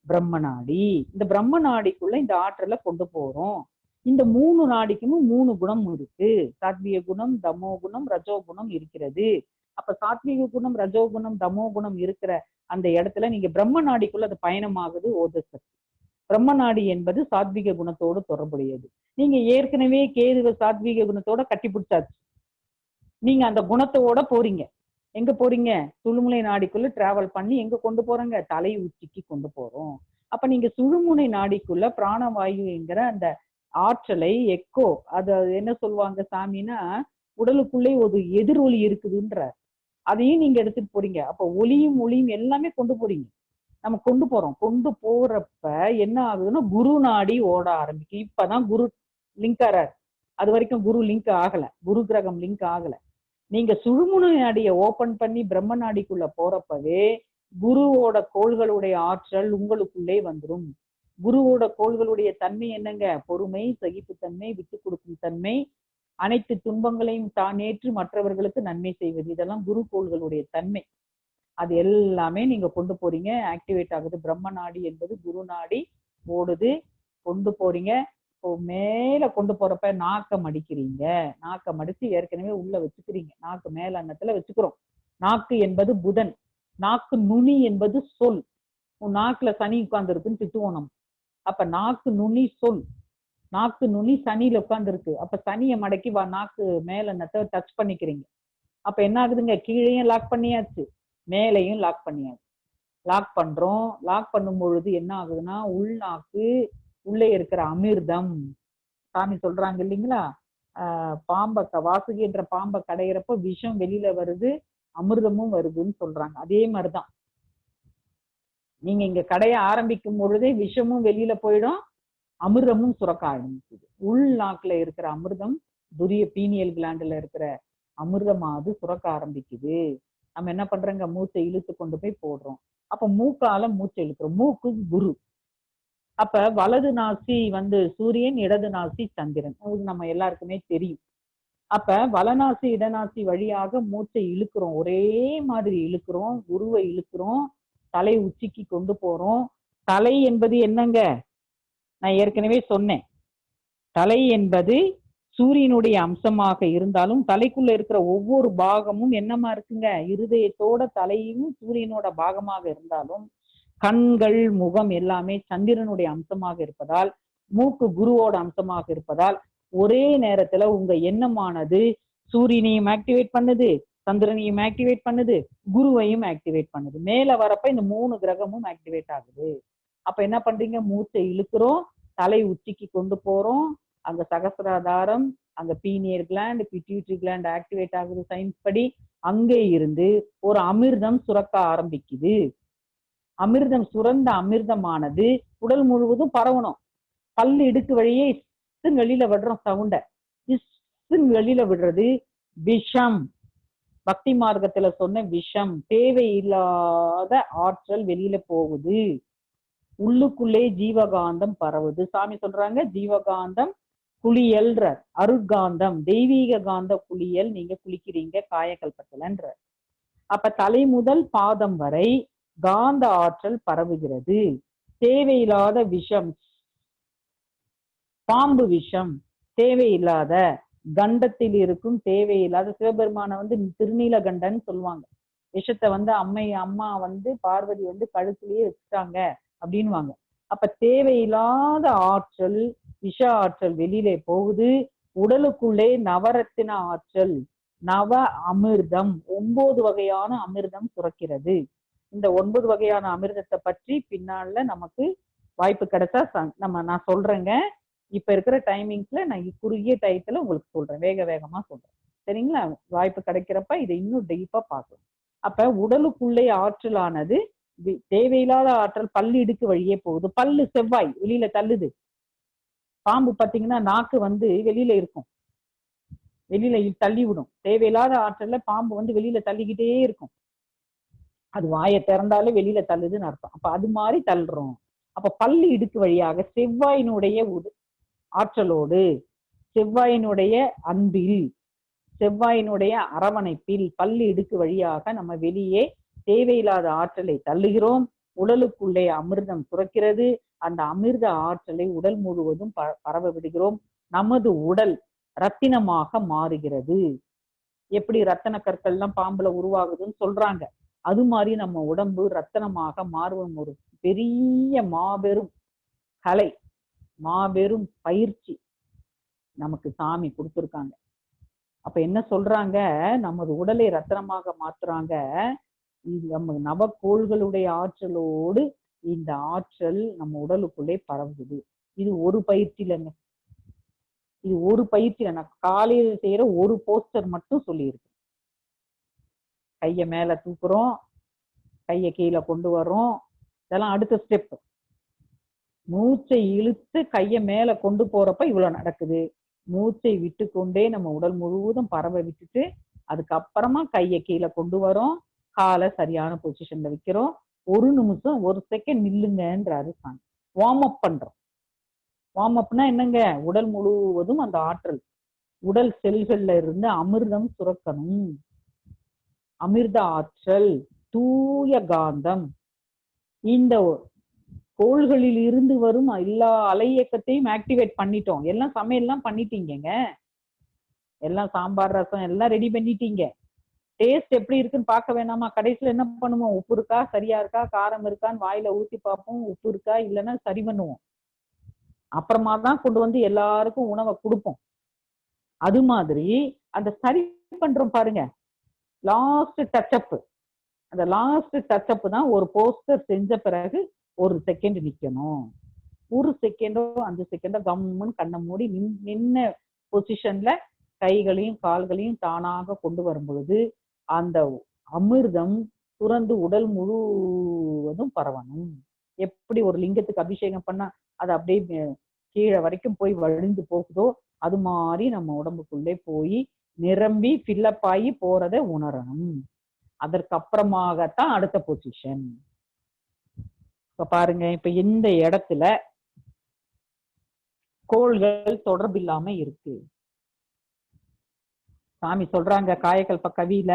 பிரம்ம நாடி. இந்த பிரம்ம நாடிக்குள்ள இந்த ஆற்றலை கொண்டு போறோம். இந்த 3 நாடிக்கும் 3 குணம் இருக்கு. சாத்விக குணம், தமோ குணம், ரஜோ குணம் இருக்கிறது. அப்ப சாத்விக குணம், ரஜோ குணம், தமோ குணம் இருக்கிற அந்த இடத்துல நீங்க பிரம்ம நாடிக்குள்ள அது பயணமாகுது ஓஜசக்தி. பிரம்ம நாடி என்பது சாத்விக குணத்தோடு தொடர்புடையது. நீங்க ஏற்கனவே கேதுவ சாத்விக குணத்தோட கட்டி பிடிச்சாச்சு. நீங்க அந்த குணத்தோட போறீங்க. எங்க போறீங்க? சுழுமுனை நாடிக்குள்ள டிராவல் பண்ணி எங்க கொண்டு போறோங்க? தலை உச்சிக்கு கொண்டு போறோம். அப்ப நீங்க சுழுமுனை நாடிக்குள்ள பிராணவாயுங்கிற அந்த ஆற்றலை எக்கோ, அது என்ன சொல்லுவாங்க சாமின்னா, உடலுக்குள்ளே ஒரு எதிரொலி இருக்குதுன்ற அதையும் நீங்க எடுத்துட்டு போறீங்க. அப்ப ஒளியும் ஒளியும் எல்லாமே கொண்டு போறீங்க. நம்ம கொண்டு போறோம். கொண்டு போறப்ப என்ன ஆகுதுன்னா குரு நாடி ஓட ஆரம்பிக்கும். இப்பதான் குரு லிங்க் ஆறாரு. அது வரைக்கும் குரு லிங்க் ஆகல, குரு கிரகம் லிங்க் ஆகல. நீங்க சுழுமுனை நாடிய ஓபன் பண்ணி பிரம்ம நாடிக்குள்ள போறப்பவே குருவோட கோள்களுடைய ஆற்றல் உங்களுக்குள்ளே வந்துடும். குருவோட கோள்களுடைய தன்மை என்னங்க? பொறுமை, சகிப்புத்தன்மை, விட்டு கொடுக்கும் தன்மை, அனைத்து துன்பங்களையும் தான் ஏற்று மற்றவர்களுக்கு நன்மை செய்வது. இதெல்லாம் குரு கோள்களுடைய தன்மை. அது எல்லாமே நீங்க கொண்டு போறீங்க, ஆக்டிவேட் ஆகுது. பிரம்ம நாடி என்பது குரு நாடி ஓடுது, கொண்டு போறீங்க. இப்போ மேல கொண்டு போறப்ப நாக்க மடிக்கிறீங்க. நாக்க மடிச்சு ஏற்கனவே உள்ள வச்சுக்கிறீங்க. நாக்கு மேல அன்னத்துல வச்சுக்கிறோம். நாக்கு என்பது புதன். நாக்கு நுனி என்பது சொல். உன் நாக்குல சனி உட்கார்ந்து இருக்குன்னு திட்டுவோம் நம்ம. அப்ப நாக்கு நுனி சொல். நாக்கு நுனி சனியில உட்கார்ந்து இருக்கு. அப்ப சனியை மடக்கி நாக்கு மேல அன்னத்தை டச் பண்ணிக்கிறீங்க. அப்ப என்ன ஆகுதுங்க? கீழையும் லாக் பண்ணியாச்சு, மேலையும் லாக் பண்ணியாச்சு. லாக் பண்றோம். லாக் பண்ணும் பொழுது என்ன ஆகுதுன்னா, உள்நாக்கு உள்ளே இருக்கிற அமிர்தம், சாமி சொல்றாங்க இல்லைங்களா, வாசுகின்ற பாம்பை கடையிறப்ப விஷம் வெளியில வருது, அமிர்தமும் வருதுன்னு சொல்றாங்க. அதே மாதிரிதான் நீங்க இங்க கடைய ஆரம்பிக்கும் பொழுதே விஷமும் வெளியில போயிடும், அமிர்தமும் சுரக்க ஆரம்பிக்குது. உள்நாக்குல இருக்கிற அமிர்தம், துரிய பீனியல் கிளாண்டுல இருக்கிற அமிர்தமாவது சுரக்க ஆரம்பிக்குது. நம்ம என்ன பண்றோங்க? மூச்சை இழுத்து கொண்டு போய் போடுறோம். அப்ப மூக்கால மூச்சை இழுக்கிறோம். மூக்கு குரு. அப்ப வலது நாசி சூரியன், இடது நாசி சந்திரன். அது நம்ம எல்லாருக்குமே தெரியும். அப்ப வலநாசி இடநாசி வழியாக மூச்சை இழுக்கிறோம், ஒரே மாதிரி இழுக்கிறோம், குருவை இழுக்கிறோம், தலை உச்சிக்கு கொண்டு போறோம். தலை என்பது என்னங்க? நான் ஏற்கனவே சொன்னேன். தலை என்பது சூரியனுடைய அம்சமாக இருந்தாலும் தலைக்குள்ள இருக்கிற ஒவ்வொரு பாகமும் என்னமா இருக்குங்க? இருதயத்தோட தலையும் சூரியனோட பாகமாக இருந்தாலும் கண்கள், முகம் எல்லாமே சந்திரனுடைய அம்சமாக இருப்பதால், மூக்கு குருவோட அம்சமாக இருப்பதால், ஒரே நேரத்துல உங்க எண்ணமானது சூரியனையும் ஆக்டிவேட் பண்ணுது, சந்திரனையும் ஆக்டிவேட் பண்ணுது, குருவையும் ஆக்டிவேட் பண்ணுது. மேல வரப்ப இந்த 3 கிரகமும் ஆக்டிவேட் ஆகுது. அப்ப என்ன பண்றீங்க? மூச்சை இழுக்கிறோம், தலை உச்சிக்கு கொண்டு போறோம். அங்க சகசிராதாரம், அங்க pineal gland, pituitary gland activate ஆகுது சயின்ஸ் படி. அங்கே இருந்து ஒரு அமிர்தம் சுரக்க ஆரம்பிக்குது. அமிர்தம் சுரந்த அமிர்தமானது உடல் முழுவதும் பரவணும். பல்லு இடுக்கு வழியே வெளியில விடுறோம் சவுண்ட. வெளியில விடுறது விஷம். பக்தி மார்க்கத்துல சொன்ன விஷம், தேவையில்லாத ஆற்றல் வெளியில போகுது. உள்ளுக்குள்ளே ஜீவகாந்தம் பரவுது. சாமி சொல்றாங்க ஜீவகாந்தம் குளியல்ன்ற, அருட்காந்தம், தெய்வீக காந்த குளியல் நீங்க குளிக்கிறீங்க காயகல்பத்துலன்ற. அப்ப தலை முதல் பாதம் வரை காந்த ஆற்றல் பரவுகிறது. தேவையில்லாத விஷம், பாம்பு விஷம், தேவையில்லாத கண்டத்தில் இருக்கும் தேவையில்லாத, சிவபெருமான திருநீல கண்டன் சொல்லுவாங்க. விஷத்தை அம்மா பார்வதி கழுத்திலேயே வச்சுட்டாங்க அப்படின்வாங்க. அப்ப தேவையில்லாத ஆற்றல், விஷ ஆற்றல் வெளியிலே போகுது. உடலுக்குள்ளே நவரத்தின ஆற்றல், நவ அமிர்தம், 9 வகையான அமிர்தம் சுரக்கிறது. இந்த 9 வகையான அமிர்தத்தை பற்றி பின்னால நமக்கு வாய்ப்பு கிடைச்சா நான் சொல்றேங்க. இப்ப இருக்கிற டைமிங்ஸ்ல நான் குறுகிய டயத்துல உங்களுக்கு சொல்றேன், வேகமா சொல்றேன். சரிங்களா? வாய்ப்பு கிடைக்கிறப்ப இதை இன்னும் டீப்பா பார்க்கலாம். அப்ப உடலுக்குள்ளே ஆற்றலானது தேவையில்லாத ஆற்றல் பல்லு இடுக்கு வழியே போகுது. பல்லு செவ்வாய் வெளியில தள்ளுது. பாம்பு பாத்தீங்கன்னா நாக்கு வெளியில இருக்கும், வெளியில தள்ளி விடும். தேவையில்லாத ஆற்றல்ல பாம்பு வெளியில தள்ளிக்கிட்டே இருக்கும். அது வாயை திறந்தாலே வெளியில தள்ளுதுன்னு அர்த்தம். அப்ப அது மாதிரி தள்ளுறோம். அப்ப பல்லு இடுக்கு வழியாக செவ்வாயினுடைய ஆற்றலோடு, செவ்வாயினுடைய அன்பில், செவ்வாயினுடைய அரவணைப்பில் பல்லு இடுக்கு வழியாக நம்ம வெளியே தேவையில்லாத ஆற்றலை தள்ளுகிறோம். உடலுக்குள்ளே அமிர்தம் சுரக்கிறது. அந்த அமிர்த ஆற்றலை உடல் முழுவதும் பரவ விடுகிறோம். நமது உடல் ரத்தினமாக மாறுகிறது. எப்படி ரத்தன கற்கள்லாம் பாம்புல உருவாகுதுன்னு சொல்றாங்க, அது மாதிரி நம்ம உடம்பு ரத்தனமாக மாறும். ஒரு பெரிய மாபெரும் கலை, மாபெரும் பயிற்சி நமக்கு சாமி கொடுத்துருக்காங்க. அப்ப என்ன சொல்றாங்க? நமது உடலை ரத்தனமாக மாத்துறாங்க. நம்ம நவக்கோள்களுடைய ஆற்றலோடு இந்த ஆற்றல் நம்ம உடலுக்குள்ளே பரவுது. இது ஒரு பயிற்சி இல்லைங்க, இது ஒரு பயிற்சி. நான் காலையில் செய்யற ஒரு போஸ்டர் மட்டும் சொல்லியிருக்கேன். கைய மேல தூக்குறோம், கைய கீழே கொண்டு வர்றோம், இதெல்லாம் அடுத்த ஸ்டெப். மூச்சை இழுத்து கைய மேல கொண்டு போறப்ப இவ்வளவு நடக்குது. மூச்சை விட்டு கொண்டே நம்ம உடல் முழுவதும் பரவ விட்டுட்டு அதுக்கப்புறமா கைய கீழே கொண்டு வரோம், காலை சரியான பொசிஷன்ல வைக்கிறோம். 1 நிமிஷம் 1 செகண்ட் நில்லுங்கன்றாரு சாமி. வார்ம் அப் பண்றோம். வார்ம் அப்னா என்னங்க, உடல் முழுவதும் அந்த ஆற்றல், உடல் செல்கள்ல இருந்து அமிர்தம் சுரக்கணும். அமிர்த ஆற்றல், தூய காந்தம், இந்த கோள்களில் இருந்து வரும் எல்லா அலை இயக்கத்தையும் ஆக்டிவேட் பண்ணிட்டோம். எல்லாம் சமையல்லாம் பண்ணிட்டீங்க, எல்லாம் சாம்பார் ரசம் எல்லாம் ரெடி பண்ணிட்டீங்க. டேஸ்ட் எப்படி இருக்குன்னு பார்க்க வேணாமா? கடைசியில என்ன பண்ணுவோம்? உப்பு இருக்கா, சரியா இருக்கா, காரம் இருக்கான்னு வாயில ஊத்தி பார்ப்போம். உப்பு இருக்கா இல்லைன்னா சரி பண்ணுவோம். அப்புறமா தான் கொண்டு வந்து எல்லாருக்கும் உணவை கொடுப்போம். அது மாதிரி அந்த சரி பண்றோம் பாருங்க, லாஸ்ட் டச்சப். அந்த லாஸ்ட் டச்சப் தான் ஒரு போஸ்டர் செஞ்ச பிறகு ஒரு செகண்ட் நிக்கணும். ஒரு செகண்டோ 5 செகண்டோ கம்முன்னு கண்ணை மூடி நின்ன பொசிஷன்ல கைகளையும் கால்களையும் தானாக கொண்டு வரும் பொழுது அந்த அமிர்தம் துறந்து உடல் முழுவதும் பரவணும். எப்படி ஒரு லிங்கத்துக்கு அபிஷேகம் பண்ணா அது அப்படியே கீழே வரைக்கும் போய் வழிந்து போகுதோ, அது மாதிரி நம்ம உடம்புக்குள்ளே போய் நிரம்பி ஃபில்லப் ஆகி போறதை உணரணும். அதற்கு அப்புறமாகத்தான் அடுத்த பொசிஷன். இப்ப பாருங்க, இப்ப இந்த இடத்துல கோள்கள் தொடர்பு இல்லாம இருக்கு. சாமி சொல்றாங்க காயகல்ப கவியில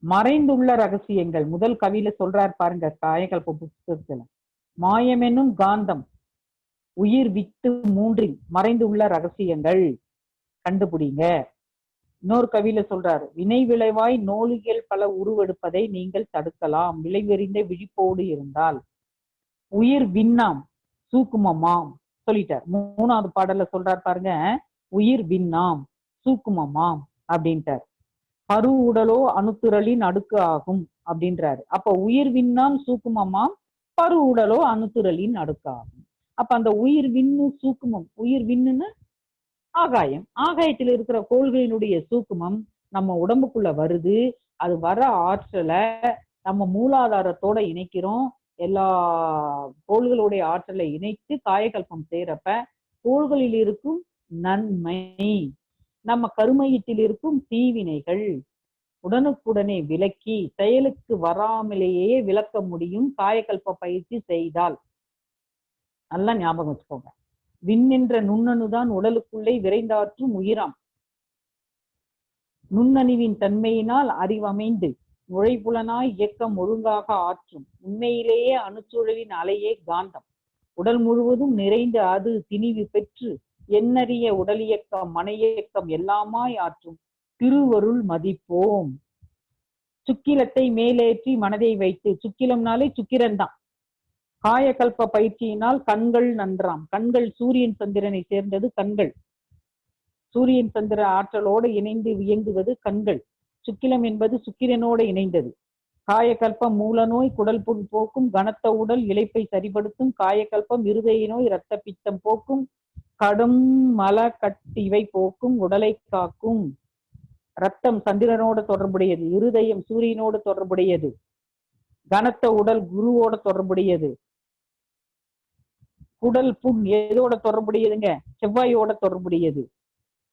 மறைந்துள்ள ரகசியங்கள். முதல் கவியில சொல்றாரு பாருங்க, காயகல்ப புத்தகத்துல, மாயமெனும் காந்தம் உயிர் வித்து மூன்றில் மறைந்துள்ள ரகசியங்கள் கண்டுபிடிங்க. இன்னொரு கவியில சொல்றாரு, வினை விளைவாய் நோலிகள் பல உருவெடுப்பதை நீங்கள் தடுக்கலாம் விளைவெறிந்த விழிப்போடு இருந்தால். உயிர் விண்ணாம் சூக்குமமாம் சொல்லிட்டார். மூணாவது பாடல்ல சொல்றாரு பாருங்க, உயிர் விண்ணாம் சூக்குமமாம் அப்படின்ட்டார். பரு உடலோ அணுத்துரலின் அடுக்கு ஆகும் அப்படின்றாரு. அப்ப உயிர் விண்ணாம் சூக்குமமாம், பரு உடலோ அணுத்துரலின் அடுக்கு ஆகும். அப்ப அந்த உயிர் விண்ணு சூக்குமம், உயிர் விண்ணுன்னு ஆகாயம், ஆகாயத்தில் இருக்கிற கோள்களினுடைய சூக்குமம் நம்ம உடம்புக்குள்ள வருது. அது வர ஆற்றலை நம்ம மூலாதாரத்தோட இணைக்கிறோம். எல்லா கோள்களுடைய ஆற்றலை இணைத்து காயகல்பம் செய்யறப்ப கோள்களில் இருக்கும் நன்மை, நம்ம கருமையத்தில் இருக்கும் தீவினைகள் உடனுக்குடனே விலக்கி செயலுக்கு வராமலேயே விளக்க முடியும் காயகல்ப பயிற்சி செய்தால். நல்லா ஞாபகம் வச்சுக்கோங்க. விண்ணென்ற நுண்ணணுதான் உடலுக்குள்ளே விரைந்தாற்றும் உயிராம். நுண்ணணுவின் தன்மையினால் அறிவமைந்து நுழைப்புலனாய் இயக்கம் ஒழுங்காக ஆற்றும். உண்மையிலேயே அணுச்சூழலின் அலையே காந்தம். உடல் முழுவதும் நிறைந்து அது திணிவு பெற்று எண்ணறிய உடல் இயக்கம் மன இயக்கம் எல்லாமாய் ஆற்றும் திருவருள் மதிப்போம். சுக்கிலத்தை மேலேற்றி மனதை வைத்து, சுக்கிலம்னாலே சுக்கிரன் தான். காயகல்ப பயிற்சியினால் கண்கள் நன்றாம். கண்கள் சூரியன் சந்திரனை சேர்ந்தது கண்கள். சூரியன் சந்திர ஆற்றலோடு இணைந்து இயங்குவது கண்கள். சுக்கிலம் என்பது சுக்கிரனோடு இணைந்தது. காயகல்பம் மூலநோய் குடல் புண் போக்கும், கனத்த உடல் இளைப்பை சரிபடுத்தும். காயகல்பம் இருதய நோய் இரத்த பித்தம் போக்கும், கடும் மல கட்டிவை போக்கும், உடலை காக்கும். ரத்தம் சந்திரனோடு தொடர்புடையது, இருதயம் சூரியனோடு தொடர்புடையது, கனத்த உடல் குருவோட தொடர்புடையது. குடல் புண் எதோட தொடர்புடையதுங்க? செவ்வாயோட தொடர்புடையது.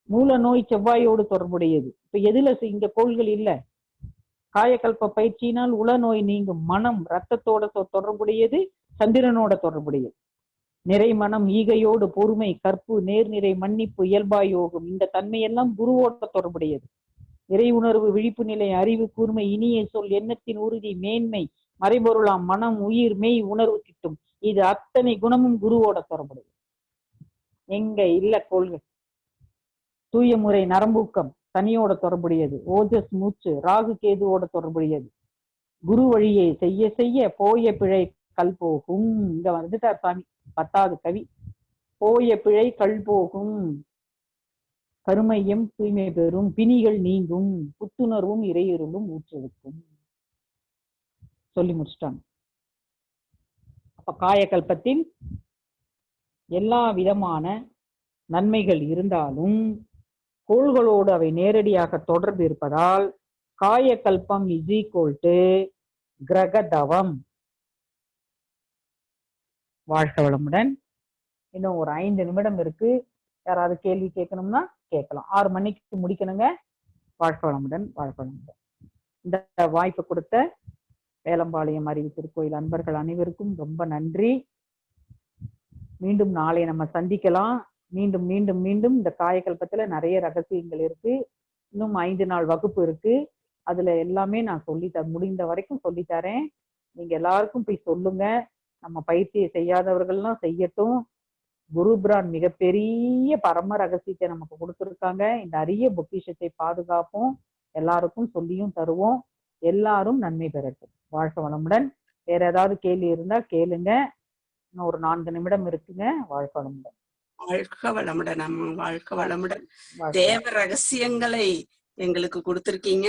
மூல நோய் செவ்வாயோடு தொடர்புடையது. இப்ப எதுல இங்க கோள்கள் இல்ல? காயகல்ப பயிற்சியினால் உள நோய் நீங்கும். மனம் ரத்தத்தோட தொடர்புடையது, சந்திரனோட தொடர்புடையது. நிறை மனம் ஈகையோடு பொறுமை கற்பு நேர்நிறை மன்னிப்பு இயல்பாயோகம், இந்த தன்மையெல்லாம் குருவோட தொடர்புடையது. இறை உணர்வு விழிப்பு நிலை அறிவு கூர்மை இனிய சொல் எண்ணத்தின் உறுதி மேன்மை மறைபொருளாம் மனம் உயிர் மெய் உணர்வு கிட்டும். இது அத்தனை குணமும் குருவோட தொடர்புடையது. எங்க இல்ல கோள்கள். தூய முறை நரம்பூக்கம் சனியோட தொடர்புடையது. ஓஜஸ் மூச்சு ராகு கேதுவோட தொடர்புடையது. குரு வழியை செய்ய செய்ய போய பிழை கல் போகும். இங்க வந்துட்டார் சாமி, 10வது கவி. போய பிழை கல் போகும், கருமையம் தூய்மை பெறும், பிணிகள் நீங்கும், புத்துணர்வும் இறையிருளும் ஊற்றெடுக்கும் சொல்லி முடிச்சிட்டாங்க. அப்ப காயகல்பத்தில் எல்லா விதமான நன்மைகள் இருந்தாலும் கோள்களோடு அவை நேரடியாக தொடர்பு இருப்பதால் காயகல்பம் இஸ் ஈக்குவல் டு கிரகதவம். வாழ்க வளமுடன். இன்னும் ஒரு 5 நிமிடம் இருக்கு. யாராவது கேள்வி கேட்கணும்னா கேட்கலாம். 6 மணிக்கு முடிக்கணுங்க. வாழ்க வளமுடன், வாழ்க வளமுடன். இந்த வாய்ப்பு கொடுத்த வேலம்பாளையம் அறிவு திருக்கோயில் அன்பர்கள் அனைவருக்கும் ரொம்ப நன்றி. மீண்டும் நாளை நம்ம சந்திக்கலாம். மீண்டும் மீண்டும் மீண்டும் இந்த காயகல்பத்துல நிறைய ரகசியங்கள் இருக்கு. இன்னும் 5 நாள் வகுப்பு இருக்கு. அதுல எல்லாமே நான் முடிந்த வரைக்கும் சொல்லித்தரேன். நீங்க எல்லாருக்கும் போய் சொல்லுங்க. நம்ம பயிற்சியை செய்யாதவர்கள்லாம் செய்யட்டும். குரு பிரான் மிகப்பெரிய பரம ரகசியத்தை நமக்கு கொடுத்துருக்காங்க. இந்த அரிய பொக்கிஷத்தை பாதுகாப்போம். எல்லாருக்கும் சொல்லியும் தருவோம். எல்லாரும் நன்மை பெறட்டும். வாழ்க வளமுடன். வேற ஏதாவது கேள்வி இருந்தா கேளுங்க. இன்னும் ஒரு 4 நிமிடம் இருக்குங்க. வாழ்க வளமுடன். வாழ்க வளமுடன் அம்மா, வாழ்க வளமுடன். தேவ ரகசியங்களை எங்களுக்கு கொடுத்திருக்கீங்க.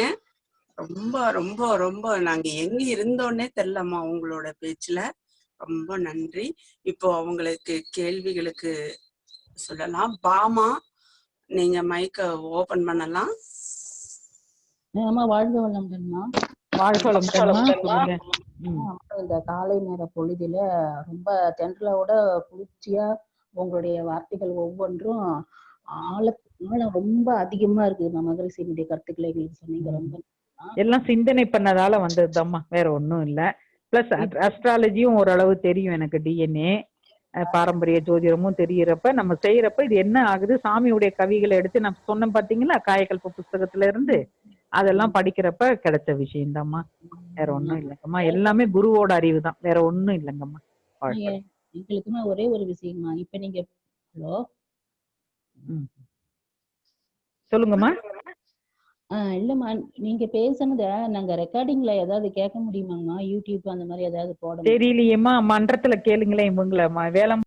ரொம்ப ரொம்ப ரொம்ப நாங்க எங்க இருந்தோன்னே தெரியலம்மா உங்களோட பேச்சுல. ரொம்ப நன்றி. இப்போ அவங்களுக்கு கேள்விகளுக்கு சொல்லலாம். பாமா, நீங்க மைக்க ஓபன் பண்ணலாம். அம்மா வாழ்க வளமுடன்மா. வாழ்க வளமுடன். இந்த காலை நேர பொழுதுல ரொம்ப தென்றலோட குளிர்ச்சியா உங்களுடைய வார்த்தைகள் ஒவ்வொன்றும் ஆழம் ரொம்ப அதிகமா இருக்குது. மகரிஷியினுடைய கருத்துக்களை எங்களுக்கு சொன்னீங்க. ரொம்ப எல்லாம் சிந்தனை பண்ணதால வந்ததுதாம்மா, வேற ஒண்ணும் இல்ல. பிளஸ் அஸ்ட்ராலஜியும் ஓரளவு தெரியும் எனக்கு. டிஎன்ஏ பாரம்பரிய ஜோதிடமும் தெரியறப்ப நம்ம செய்யறப்ப இது என்ன ஆகுது, சாமியுடைய கவிகளை எடுத்து நான் சொன்னேன் பாத்தீங்களா, காயகல்ப புஸ்தகத்துல இருந்து அதெல்லாம் படிக்கிறப்ப கிடைச்ச விஷயம்தாம்மா. வேற ஒண்ணும் இல்லைங்கம்மா. எல்லாமே குருவோட அறிவு தான், வேற ஒண்ணும் இல்லைங்கம்மா. எங்களுக்குமே ஒரே ஒரு விஷயம்மா. இப்ப நீங்க ஹலோ சொல்லுங்கம்மா. இல்லம்மா, நீங்க பேசுனத நாங்க ரெக்கார்டிங்ல ஏதாவது கேட்க முடியுமாங்கம்மா? யூடியூப் அந்த மாதிரி ஏதாவது போட தெரியலையேம்மா. மன்றத்துல கேளுங்களேன் இவங்கள. வேளாண்